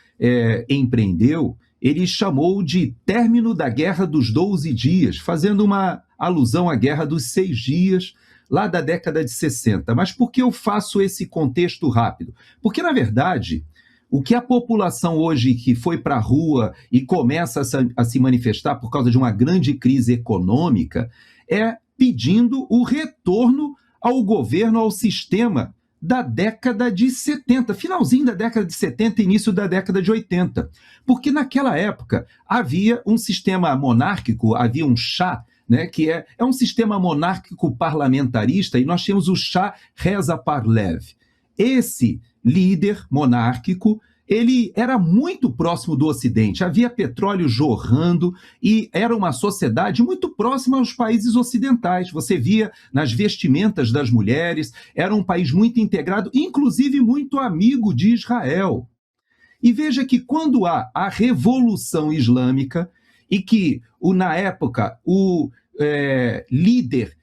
empreendeu, ele chamou de término da Guerra dos 12 Dias, fazendo uma alusão à Guerra dos 6 Dias, lá da década de 60. Mas por que eu faço esse contexto rápido? Porque, na verdade, o que a população hoje que foi para a rua e começa a se manifestar por causa de uma grande crise econômica é pedindo o retorno ao governo, ao sistema da década de 70, finalzinho da década de 70, início da década de 80. Porque naquela época havia um sistema monárquico, havia um Shah, né, que é um sistema monárquico parlamentarista, e nós tínhamos o Shah Reza Pahlavi. Esse líder monárquico, ele era muito próximo do Ocidente, havia petróleo jorrando e era uma sociedade muito próxima aos países ocidentais. Você via nas vestimentas das mulheres, era um país muito integrado, inclusive muito amigo de Israel. E veja que quando há a Revolução Islâmica e que, na época, o líder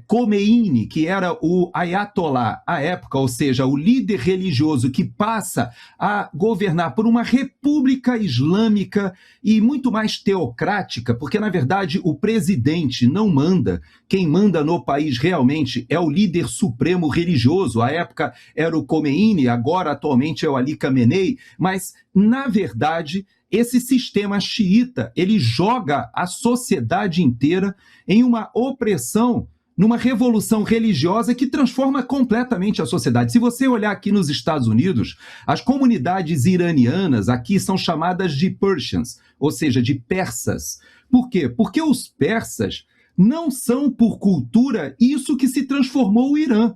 Khomeini, que era o Ayatollah à época, ou seja, o líder religioso que passa a governar por uma república islâmica e muito mais teocrática, porque, na verdade, o presidente não manda. Quem manda no país realmente é o líder supremo religioso. À época era o Khomeini, agora, atualmente, é o Ali Khamenei, mas, na verdade, esse sistema xiita, ele joga a sociedade inteira em uma opressão, numa revolução religiosa que transforma completamente a sociedade. Se você olhar aqui nos Estados Unidos, as comunidades iranianas aqui são chamadas de Persians, ou seja, de persas. Por quê? Porque os persas não são, por cultura, isso que se transformou o Irã.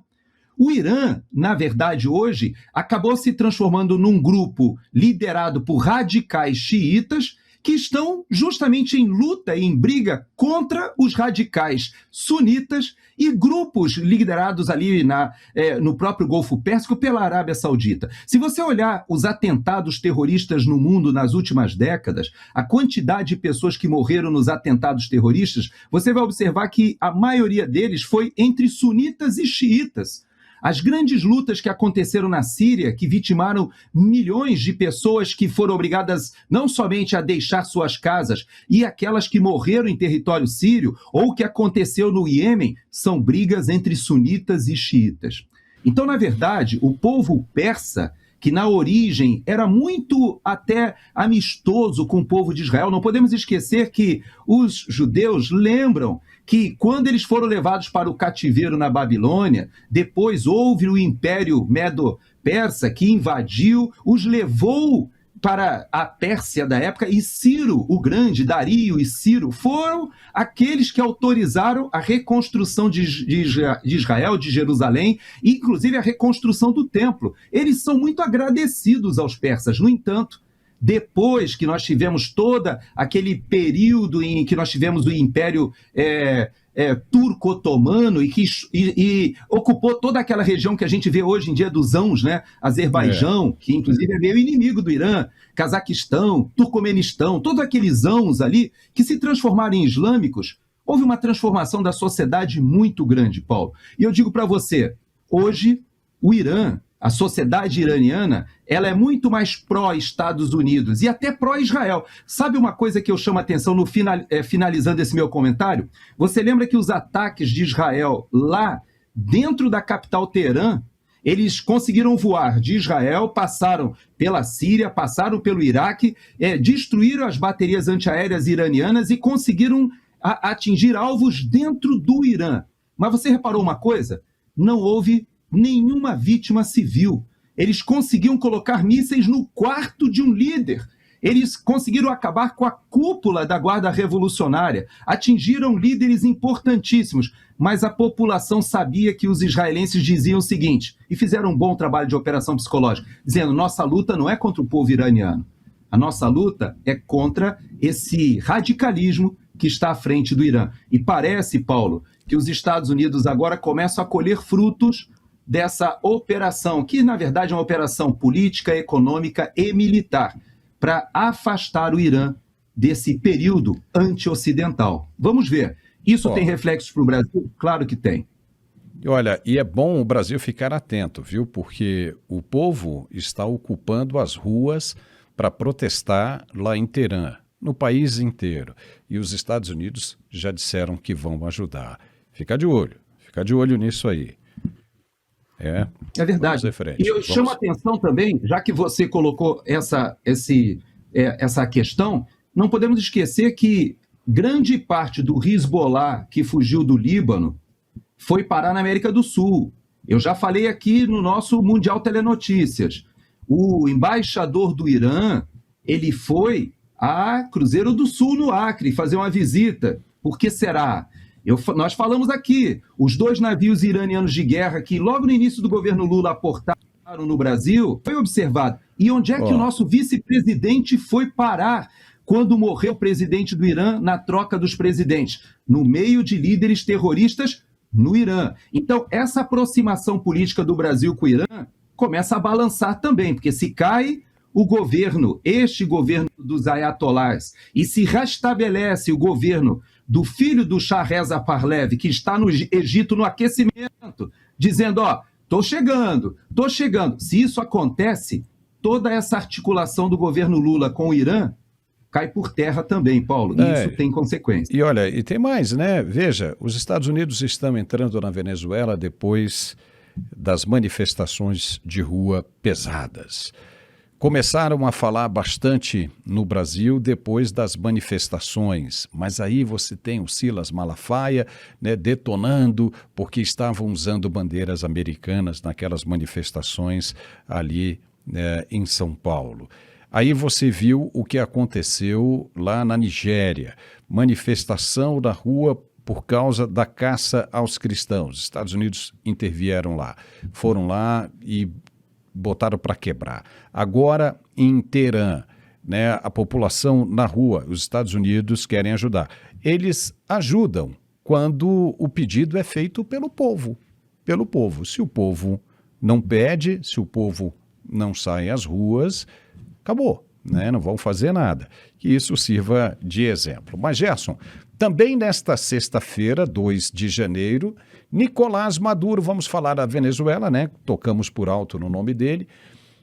O Irã, na verdade, hoje, acabou se transformando num grupo liderado por radicais xiitas que estão justamente em luta e em briga contra os radicais sunitas e grupos liderados ali no próprio Golfo Pérsico pela Arábia Saudita. Se você olhar os atentados terroristas no mundo nas últimas décadas, a quantidade de pessoas que morreram nos atentados terroristas, você vai observar que a maioria deles foi entre sunitas e xiitas. As grandes lutas que aconteceram na Síria, que vitimaram milhões de pessoas que foram obrigadas não somente a deixar suas casas, e aquelas que morreram em território sírio, ou o que aconteceu no Iêmen, são brigas entre sunitas e xiitas. Então, na verdade, o povo persa, que na origem era muito até amistoso com o povo de Israel, não podemos esquecer que os judeus lembram que quando eles foram levados para o cativeiro na Babilônia, depois houve o Império Medo-Persa que invadiu, os levou para a Pérsia da época, e Ciro o Grande, Dario e Ciro, foram aqueles que autorizaram a reconstrução de Israel, de Jerusalém, e inclusive a reconstrução do templo. Eles são muito agradecidos aos persas. No entanto, depois que nós tivemos todo aquele período em que nós tivemos o Império turco-otomano e ocupou toda aquela região que a gente vê hoje em dia dos Zãos, né? Azerbaijão, que inclusive é meio inimigo do Irã, Cazaquistão, Turcomenistão, todos aqueles Zãos ali que se transformaram em islâmicos. Houve uma transformação da sociedade muito grande, Paulo. E eu digo para você, hoje o Irã, a sociedade iraniana, ela é muito mais pró-Estados Unidos e até pró-Israel. Sabe uma coisa que eu chamo a atenção finalizando esse meu comentário? Você lembra que os ataques de Israel lá dentro da capital Teherã, eles conseguiram voar de Israel, passaram pela Síria, passaram pelo Iraque, destruíram as baterias antiaéreas iranianas e conseguiram atingir alvos dentro do Irã. Mas você reparou uma coisa? Não houve nenhuma vítima civil. Eles conseguiram colocar mísseis no quarto de um líder. Eles conseguiram acabar com a cúpula da Guarda Revolucionária. Atingiram líderes importantíssimos. Mas a população sabia que os israelenses diziam o seguinte, e fizeram um bom trabalho de operação psicológica, dizendo, nossa luta não é contra o povo iraniano. A nossa luta é contra esse radicalismo que está à frente do Irã. E parece, Paulo, que os Estados Unidos agora começam a colher frutos dessa operação, que na verdade é uma operação política, econômica e militar, para afastar o Irã desse período anti-ocidental. Vamos ver. Isso tem reflexos para o Brasil? Claro que tem.
Olha, e é bom o Brasil ficar atento, viu? Porque o povo está ocupando as ruas para protestar lá em Teherã, no país inteiro. E os Estados Unidos já disseram que vão ajudar. Fica de olho nisso aí. É
verdade. E eu chamo a atenção também, já que você colocou essa questão, não podemos esquecer que grande parte do Hezbollah que fugiu do Líbano foi parar na América do Sul. Eu já falei aqui no nosso Mundial Telenotícias. O embaixador do Irã, ele foi a Cruzeiro do Sul, no Acre, fazer uma visita. Por que será? Nós falamos aqui, os 2 navios iranianos de guerra que logo no início do governo Lula aportaram no Brasil, foi observado. E onde é que o nosso vice-presidente foi parar quando morreu o presidente do Irã na troca dos presidentes? No meio de líderes terroristas no Irã. Então, essa aproximação política do Brasil com o Irã começa a balançar também, porque se cai o governo, este governo dos ayatolás, e se restabelece o governo do filho do Shah Reza Pahlavi, que está no Egito no aquecimento, dizendo, ó, tô chegando. Se isso acontece, toda essa articulação do governo Lula com o Irã cai por terra também, Paulo, e isso tem consequências.
E olha, e tem mais, né? Veja, os Estados Unidos estão entrando na Venezuela depois das manifestações de rua pesadas. Começaram a falar bastante no Brasil depois das manifestações, mas aí você tem o Silas Malafaia, né, detonando porque estavam usando bandeiras americanas naquelas manifestações ali, em São Paulo. Aí você viu o que aconteceu lá na Nigéria, manifestação na rua por causa da caça aos cristãos. Os Estados Unidos intervieram lá, foram lá e botaram para quebrar. Agora, em Teherã, né, a população na rua, os Estados Unidos querem ajudar. Eles ajudam quando o pedido é feito pelo povo. Pelo povo. Se o povo não pede, se o povo não sai às ruas, acabou, né? Não vão fazer nada. Que isso sirva de exemplo. Mas, Gerson, também nesta sexta-feira, 2 de janeiro, Nicolás Maduro, vamos falar da Venezuela, né? Tocamos por alto no nome dele,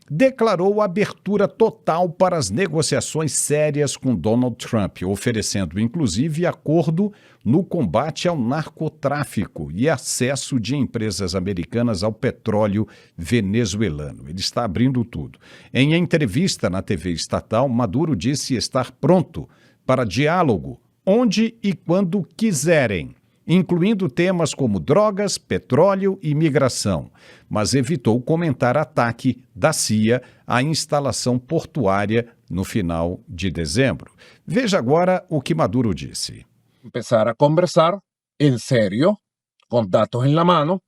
declarou abertura total para as negociações sérias com Donald Trump, oferecendo inclusive acordo no combate ao narcotráfico e acesso de empresas americanas ao petróleo venezuelano. Ele está abrindo tudo. Em entrevista na TV estatal, Maduro disse estar pronto para diálogo onde e quando quiserem, incluindo temas como drogas, petróleo e migração, mas evitou comentar ataque da CIA à instalação portuária no final de dezembro. Veja agora o que Maduro disse.
Empezar a conversar en serio, con datos en la mano,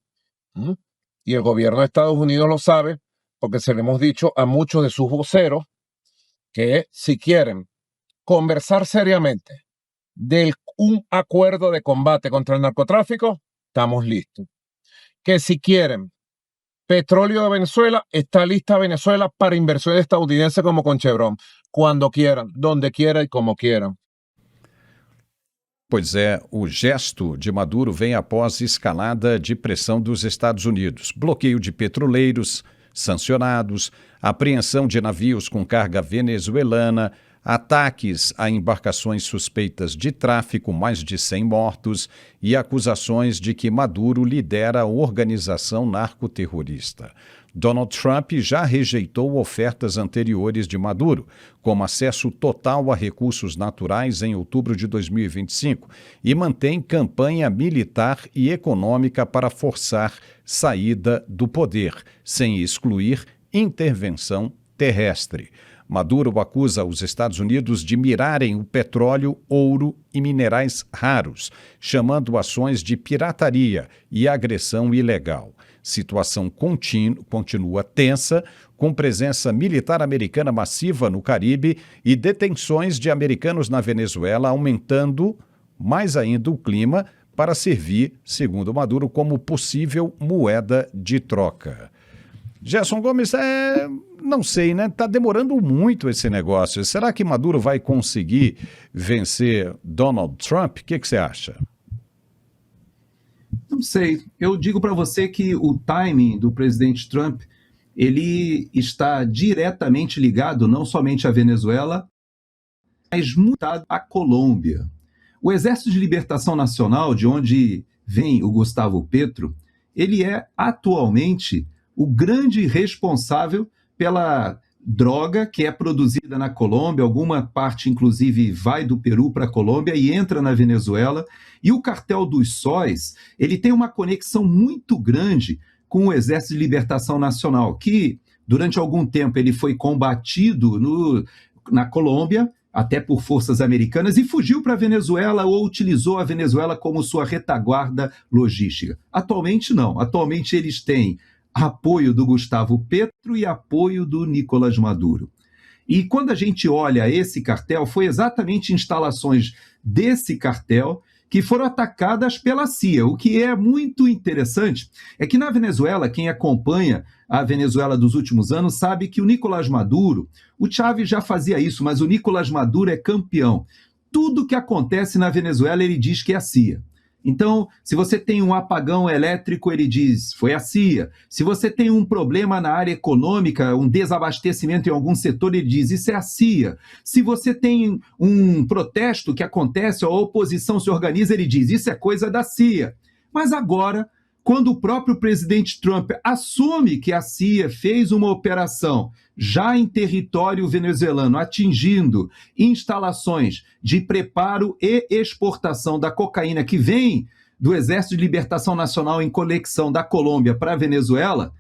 y el gobierno de Estados Unidos lo sabe, porque se lo hemos dicho a muchos de sus voceros, que si quieren conversar seriamente de un acuerdo de combate contra el narcotráfico, estamos listos. Que si quieren petróleo de Venezuela, está lista Venezuela para inversiones estadounidenses como con Chevron, cuando quieran, donde quieran y como quieran.
Pois é, o gesto de Maduro vem após escalada de pressão dos Estados Unidos, bloqueio de petroleiros sancionados, apreensão de navios com carga venezuelana, ataques a embarcações suspeitas de tráfico, mais de 100 mortos, e acusações de que Maduro lidera a organização narcoterrorista. Donald Trump já rejeitou ofertas anteriores de Maduro, como acesso total a recursos naturais em outubro de 2025, e mantém campanha militar e econômica para forçar saída do poder, sem excluir intervenção terrestre. Maduro acusa os Estados Unidos de mirarem o petróleo, ouro e minerais raros, chamando ações de pirataria e agressão ilegal. Situação continua tensa, com presença militar americana massiva no Caribe e detenções de americanos na Venezuela, aumentando mais ainda o clima para servir, segundo Maduro, como possível moeda de troca. Gerson Gomes, não sei, né? Está demorando muito esse negócio. Será que Maduro vai conseguir vencer Donald Trump? O que você acha?
Não sei. Eu digo para você que o timing do presidente Trump, ele está diretamente ligado não somente à Venezuela, mas muito à Colômbia. O Exército de Libertação Nacional, de onde vem o Gustavo Petro, ele é atualmente o grande responsável pela droga que é produzida na Colômbia, alguma parte inclusive vai do Peru para a Colômbia e entra na Venezuela, e o cartel dos sóis, ele tem uma conexão muito grande com o Exército de Libertação Nacional, que durante algum tempo ele foi combatido na Colômbia, até por forças americanas, e fugiu para a Venezuela ou utilizou a Venezuela como sua retaguarda logística. Atualmente não, atualmente eles têm apoio do Gustavo Petro e apoio do Nicolás Maduro. E quando a gente olha esse cartel, foi exatamente instalações desse cartel que foram atacadas pela CIA. O que é muito interessante é que na Venezuela, quem acompanha a Venezuela dos últimos anos sabe que o Nicolás Maduro, o Chávez já fazia isso, mas o Nicolás Maduro é campeão. Tudo que acontece na Venezuela ele diz que é a CIA. Então, se você tem um apagão elétrico, ele diz, foi a CIA. Se você tem um problema na área econômica, um desabastecimento em algum setor, ele diz, isso é a CIA. Se você tem um protesto que acontece, a oposição se organiza, ele diz, isso é coisa da CIA. Mas agora, quando o próprio presidente Trump assume que a CIA fez uma operação já em território venezuelano, atingindo instalações de preparo e exportação da cocaína que vem do Exército de Libertação Nacional em conexão da Colômbia para a Venezuela,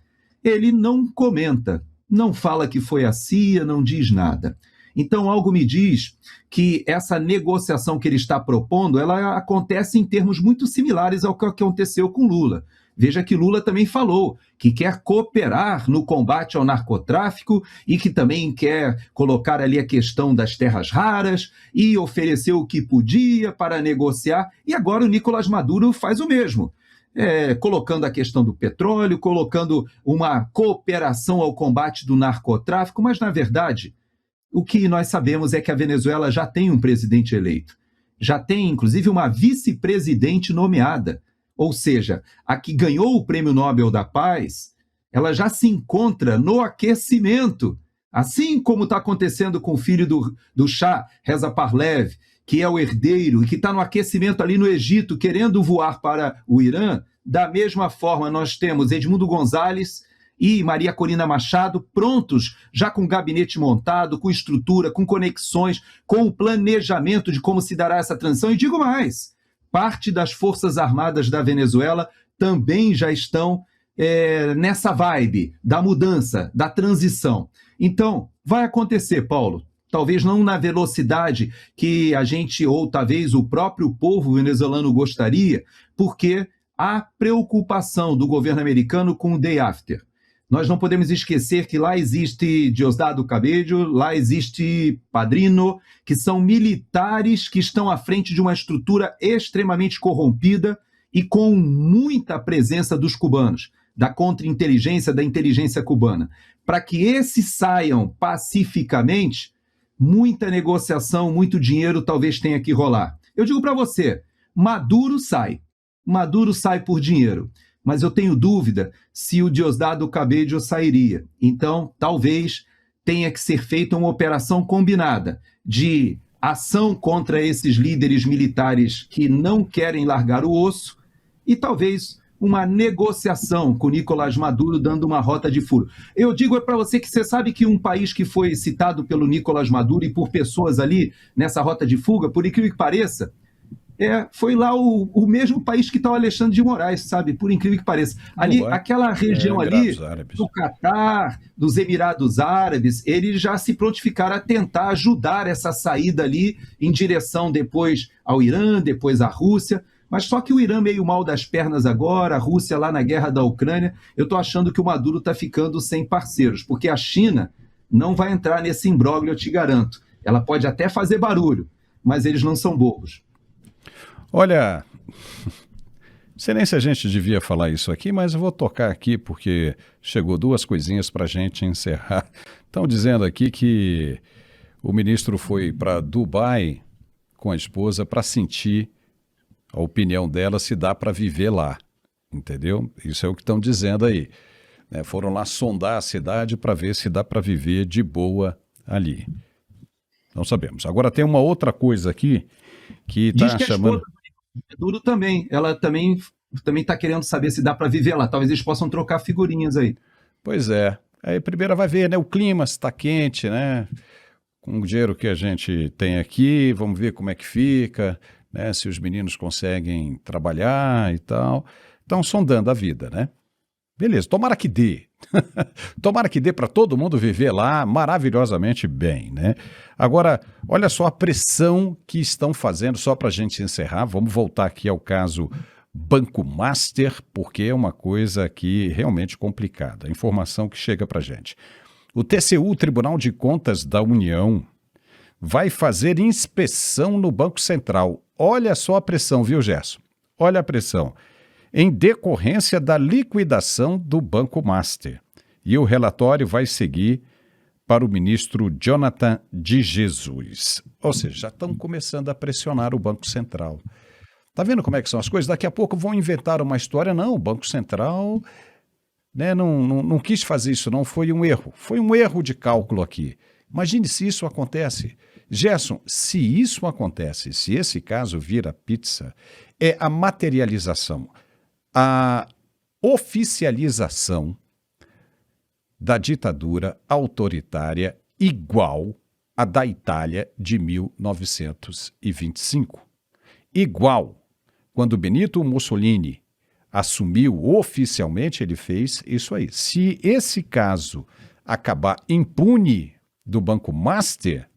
ele não comenta, não fala que foi a CIA, não diz nada. Então, algo me diz que essa negociação que ele está propondo, ela acontece em termos muito similares ao que aconteceu com Lula. Veja que Lula também falou que quer cooperar no combate ao narcotráfico e que também quer colocar ali a questão das terras raras e ofereceu o que podia para negociar. E agora o Nicolás Maduro faz o mesmo, colocando a questão do petróleo, colocando uma cooperação ao combate do narcotráfico, mas, na verdade, o que nós sabemos é que a Venezuela já tem um presidente eleito, já tem, inclusive, uma vice-presidente nomeada. Ou seja, a que ganhou o Prêmio Nobel da Paz, ela já se encontra no aquecimento, assim como está acontecendo com o filho do Shah, Reza Pahlavi, que é o herdeiro e que está no aquecimento ali no Egito, querendo voar para o Irã. Da mesma forma, nós temos Edmundo Gonzalez e Maria Corina Machado prontos, já com gabinete montado, com estrutura, com conexões, com o planejamento de como se dará essa transição. E digo mais, parte das Forças Armadas da Venezuela também já estão nessa vibe da mudança, da transição. Então, vai acontecer, Paulo, talvez não na velocidade que a gente, ou talvez o próprio povo venezuelano gostaria, porque há preocupação do governo americano com o day after. Nós não podemos esquecer que lá existe Diosdado Cabello, lá existe Padrino, que são militares que estão à frente de uma estrutura extremamente corrompida e com muita presença dos cubanos, da contra-inteligência, da inteligência cubana. Para que esses saiam pacificamente, muita negociação, muito dinheiro talvez tenha que rolar. Eu digo para você, Maduro sai por dinheiro. Mas eu tenho dúvida se o Diosdado Cabello sairia. Então, talvez tenha que ser feita uma operação combinada de ação contra esses líderes militares que não querem largar o osso e talvez uma negociação com Nicolás Maduro dando uma rota de furo. Eu digo para você que você sabe que um país que foi citado pelo Nicolás Maduro e por pessoas ali nessa rota de fuga, por incrível que pareça, foi lá o mesmo país que está o Alexandre de Moraes, sabe? Por incrível que pareça. Ali, aquela região ali, do Catar, dos Emirados Árabes, eles já se prontificaram a tentar ajudar essa saída ali em direção depois ao Irã, depois à Rússia. Mas só que o Irã meio mal das pernas agora, a Rússia lá na guerra da Ucrânia, eu estou achando que o Maduro está ficando sem parceiros, porque a China não vai entrar nesse imbróglio, eu te garanto. Ela pode até fazer barulho, mas eles não são bobos.
Olha, não sei nem se a gente devia falar isso aqui, mas eu vou tocar aqui porque chegou duas coisinhas para a gente encerrar. Estão dizendo aqui que o ministro foi para Dubai com a esposa para sentir a opinião dela se dá para viver lá, entendeu? Isso é o que estão dizendo aí. Foram lá sondar a cidade para ver se dá para viver de boa ali. Não sabemos. Agora tem uma outra coisa aqui que está chamando...
Maduro também, ela também está querendo saber se dá para viver lá. Talvez eles possam trocar figurinhas aí.
Pois é. Aí primeiro vai ver, né? O clima, se está quente, né? Com o dinheiro que a gente tem aqui, vamos ver como é que fica, né? Se os meninos conseguem trabalhar e tal. Estão sondando a vida, né? Beleza, tomara que dê. Tomara que dê para todo mundo viver lá maravilhosamente bem, né? Agora, olha só a pressão que estão fazendo, só para a gente encerrar, vamos voltar aqui ao caso Banco Master, porque é uma coisa aqui realmente complicada, a informação que chega para a gente. O TCU, Tribunal de Contas da União, vai fazer inspeção no Banco Central. Olha só a pressão, viu, Gerson? Olha a pressão. Em decorrência da liquidação do Banco Master. E o relatório vai seguir para o ministro Jonathan de Jesus. Ou seja, já estão começando a pressionar o Banco Central. Tá vendo como é que são as coisas? Daqui a pouco vão inventar uma história. Não, o Banco Central, né, não quis fazer isso, não. Foi um erro. Foi um erro de cálculo aqui. Imagine se isso acontece. Gerson, se isso acontece, se esse caso vira pizza, é a materialização, a oficialização da ditadura autoritária igual à da Itália de 1925. Igual. Quando Benito Mussolini assumiu oficialmente, ele fez isso aí. Se esse caso acabar impune do Banco Master,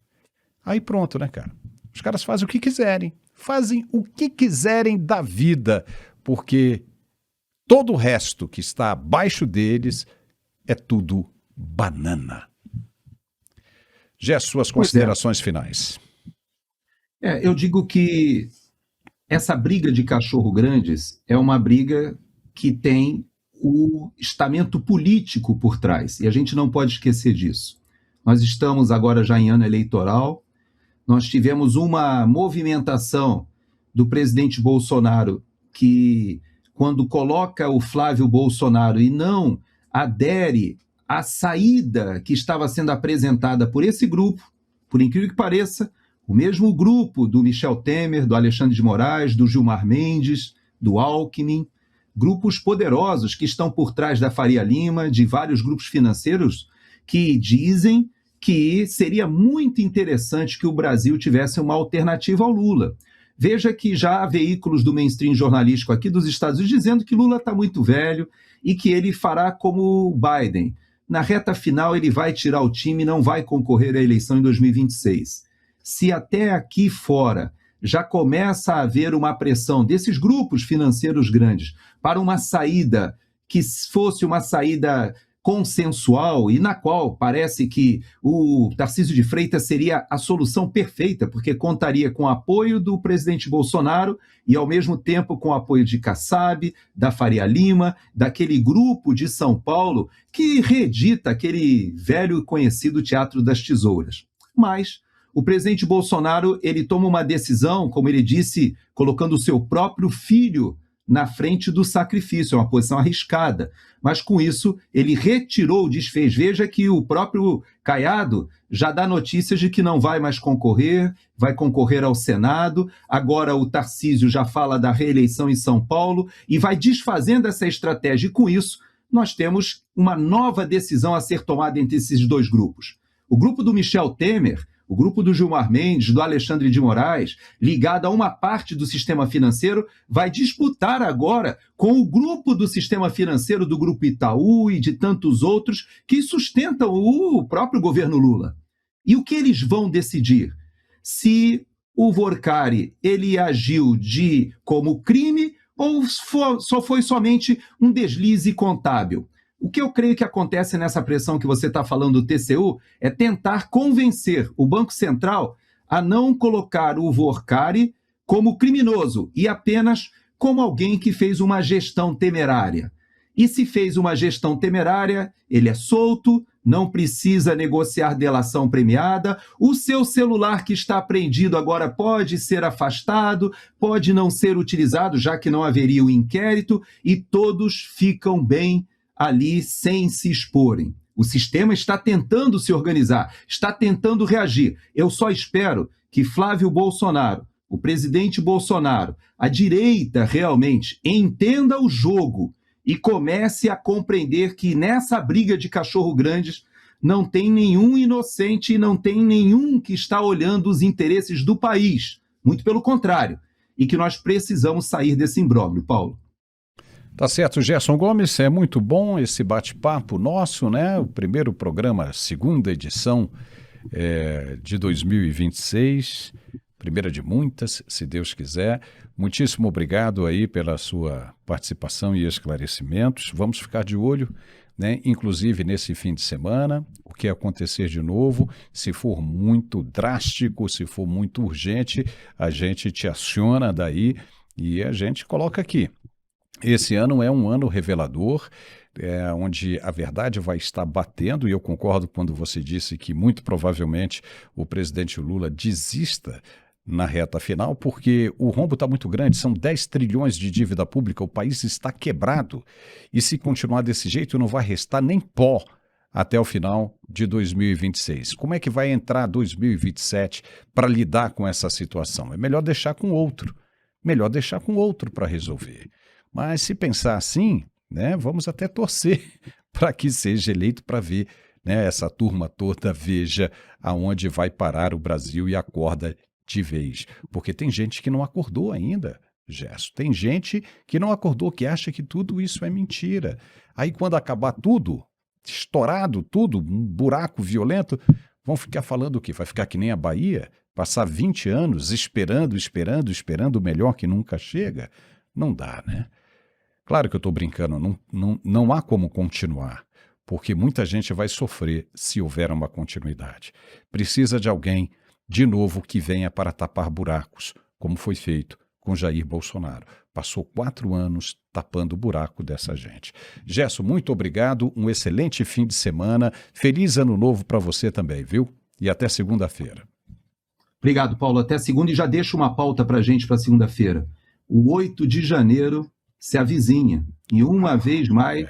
aí pronto, né, cara? Os caras fazem o que quiserem. Fazem o que quiserem da vida, porque todo o resto que está abaixo deles é tudo banana. Já suas considerações finais.
Eu digo que essa briga de cachorro-grandes é uma briga que tem o estamento político por trás, e a gente não pode esquecer disso. Nós estamos agora já em ano eleitoral, nós tivemos uma movimentação do presidente Bolsonaro que, quando coloca o Flávio Bolsonaro e não adere à saída que estava sendo apresentada por esse grupo, por incrível que pareça, o mesmo grupo do Michel Temer, do Alexandre de Moraes, do Gilmar Mendes, do Alckmin, grupos poderosos que estão por trás da Faria Lima, de vários grupos financeiros que dizem que seria muito interessante que o Brasil tivesse uma alternativa ao Lula. Veja que já há veículos do mainstream jornalístico aqui dos Estados Unidos dizendo que Lula está muito velho e que ele fará como Biden. Na reta final ele vai tirar o time e não vai concorrer à eleição em 2026. Se até aqui fora já começa a haver uma pressão desses grupos financeiros grandes para uma saída que fosse uma saída consensual e na qual parece que o Tarcísio de Freitas seria a solução perfeita, porque contaria com o apoio do presidente Bolsonaro e, ao mesmo tempo, com o apoio de Kassab, da Faria Lima, daquele grupo de São Paulo que reedita aquele velho e conhecido Teatro das Tesouras. Mas o presidente Bolsonaro, ele toma uma decisão, como ele disse, colocando o seu próprio filho na frente do sacrifício, é uma posição arriscada. Mas com isso, ele retirou o desfez. Veja que o próprio Caiado já dá notícias de que não vai mais concorrer, vai concorrer ao Senado. Agora o Tarcísio já fala da reeleição em São Paulo e vai desfazendo essa estratégia. E com isso, nós temos uma nova decisão a ser tomada entre esses dois grupos. O grupo do Michel Temer, o grupo do Gilmar Mendes, do Alexandre de Moraes, ligado a uma parte do sistema financeiro, vai disputar agora com o grupo do sistema financeiro do Grupo Itaú e de tantos outros que sustentam o próprio governo Lula. E o que eles vão decidir? Se o Vorcari ele agiu como crime ou só foi somente um deslize contábil? O que eu creio que acontece nessa pressão que você está falando do TCU é tentar convencer o Banco Central a não colocar o Vorcari como criminoso e apenas como alguém que fez uma gestão temerária. E se fez uma gestão temerária, ele é solto, não precisa negociar delação premiada, o seu celular que está apreendido agora pode ser afastado, pode não ser utilizado, já que não haveria o inquérito, e todos ficam bem ali sem se exporem. O sistema está tentando se organizar, está tentando reagir. Eu só espero que Flávio Bolsonaro, o presidente Bolsonaro, a direita realmente entenda o jogo e comece a compreender que nessa briga de cachorro-grandes não tem nenhum inocente e não tem nenhum que está olhando os interesses do país. Muito pelo contrário. E que nós precisamos sair desse imbróglio, Paulo.
Tá certo, Gerson Gomes, é muito bom esse bate-papo nosso, né? O primeiro programa, segunda edição de 2026, primeira de muitas, se Deus quiser. Muitíssimo obrigado aí pela sua participação e esclarecimentos. Vamos ficar de olho, né? Inclusive nesse fim de semana, o que acontecer de novo, se for muito drástico, se for muito urgente, a gente te aciona daí e a gente coloca aqui. Esse ano é um ano revelador, onde a verdade vai estar batendo, e eu concordo quando você disse que muito provavelmente o presidente Lula desista na reta final, porque o rombo está muito grande, são 10 trilhões de dívida pública, o país está quebrado, e se continuar desse jeito não vai restar nem pó até o final de 2026. Como é que vai entrar 2027 para lidar com essa situação? É melhor deixar com outro, para resolver. Mas se pensar assim, né, vamos até torcer para que seja eleito para ver, né, essa turma toda veja aonde vai parar o Brasil e acorda de vez. Porque tem gente que não acordou ainda, Gerson. Tem gente que não acordou, que acha que tudo isso é mentira. Aí quando acabar tudo, estourado tudo, um buraco violento, vão ficar falando o quê? Vai ficar que nem a Bahia? Passar 20 anos esperando o melhor que nunca chega? Não dá, né? Claro que eu estou brincando, não há como continuar, porque muita gente vai sofrer se houver uma continuidade. Precisa de alguém, de novo, que venha para tapar buracos, como foi feito com Jair Bolsonaro. Passou 4 anos tapando o buraco dessa gente. Gerson, muito obrigado, um excelente fim de semana, feliz ano novo para você também, viu? E até segunda-feira.
Obrigado, Paulo. Até segunda, e já deixo uma pauta para a gente para segunda-feira. O 8 de janeiro se avizinha, e uma vez mais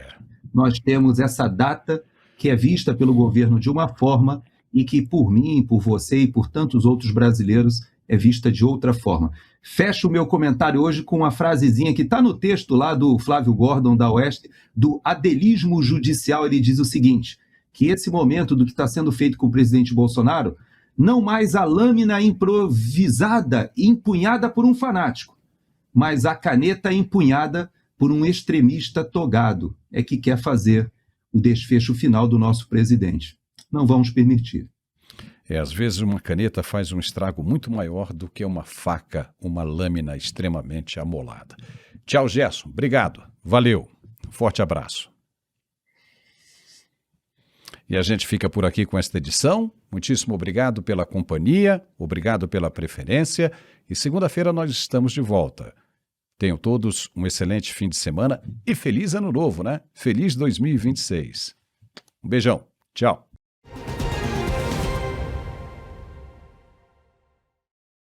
nós temos essa data que é vista pelo governo de uma forma e que por mim, por você e por tantos outros brasileiros é vista de outra forma. Fecho o meu comentário hoje com uma frasezinha que está no texto lá do Flávio Gordon, da Oeste, do adelismo judicial. Ele diz o seguinte, que esse momento do que está sendo feito com o presidente Bolsonaro, não mais a lâmina improvisada e empunhada por um fanático, mas a caneta empunhada por um extremista togado é que quer fazer o desfecho final do nosso presidente. Não vamos permitir.
Às vezes uma caneta faz um estrago muito maior do que uma faca, uma lâmina extremamente amolada. Tchau, Gerson. Obrigado. Valeu. Forte abraço. E a gente fica por aqui com esta edição. Muitíssimo obrigado pela companhia, obrigado pela preferência. E segunda-feira nós estamos de volta. Tenham todos um excelente fim de semana e feliz ano novo, né? Feliz 2026. Um beijão. Tchau.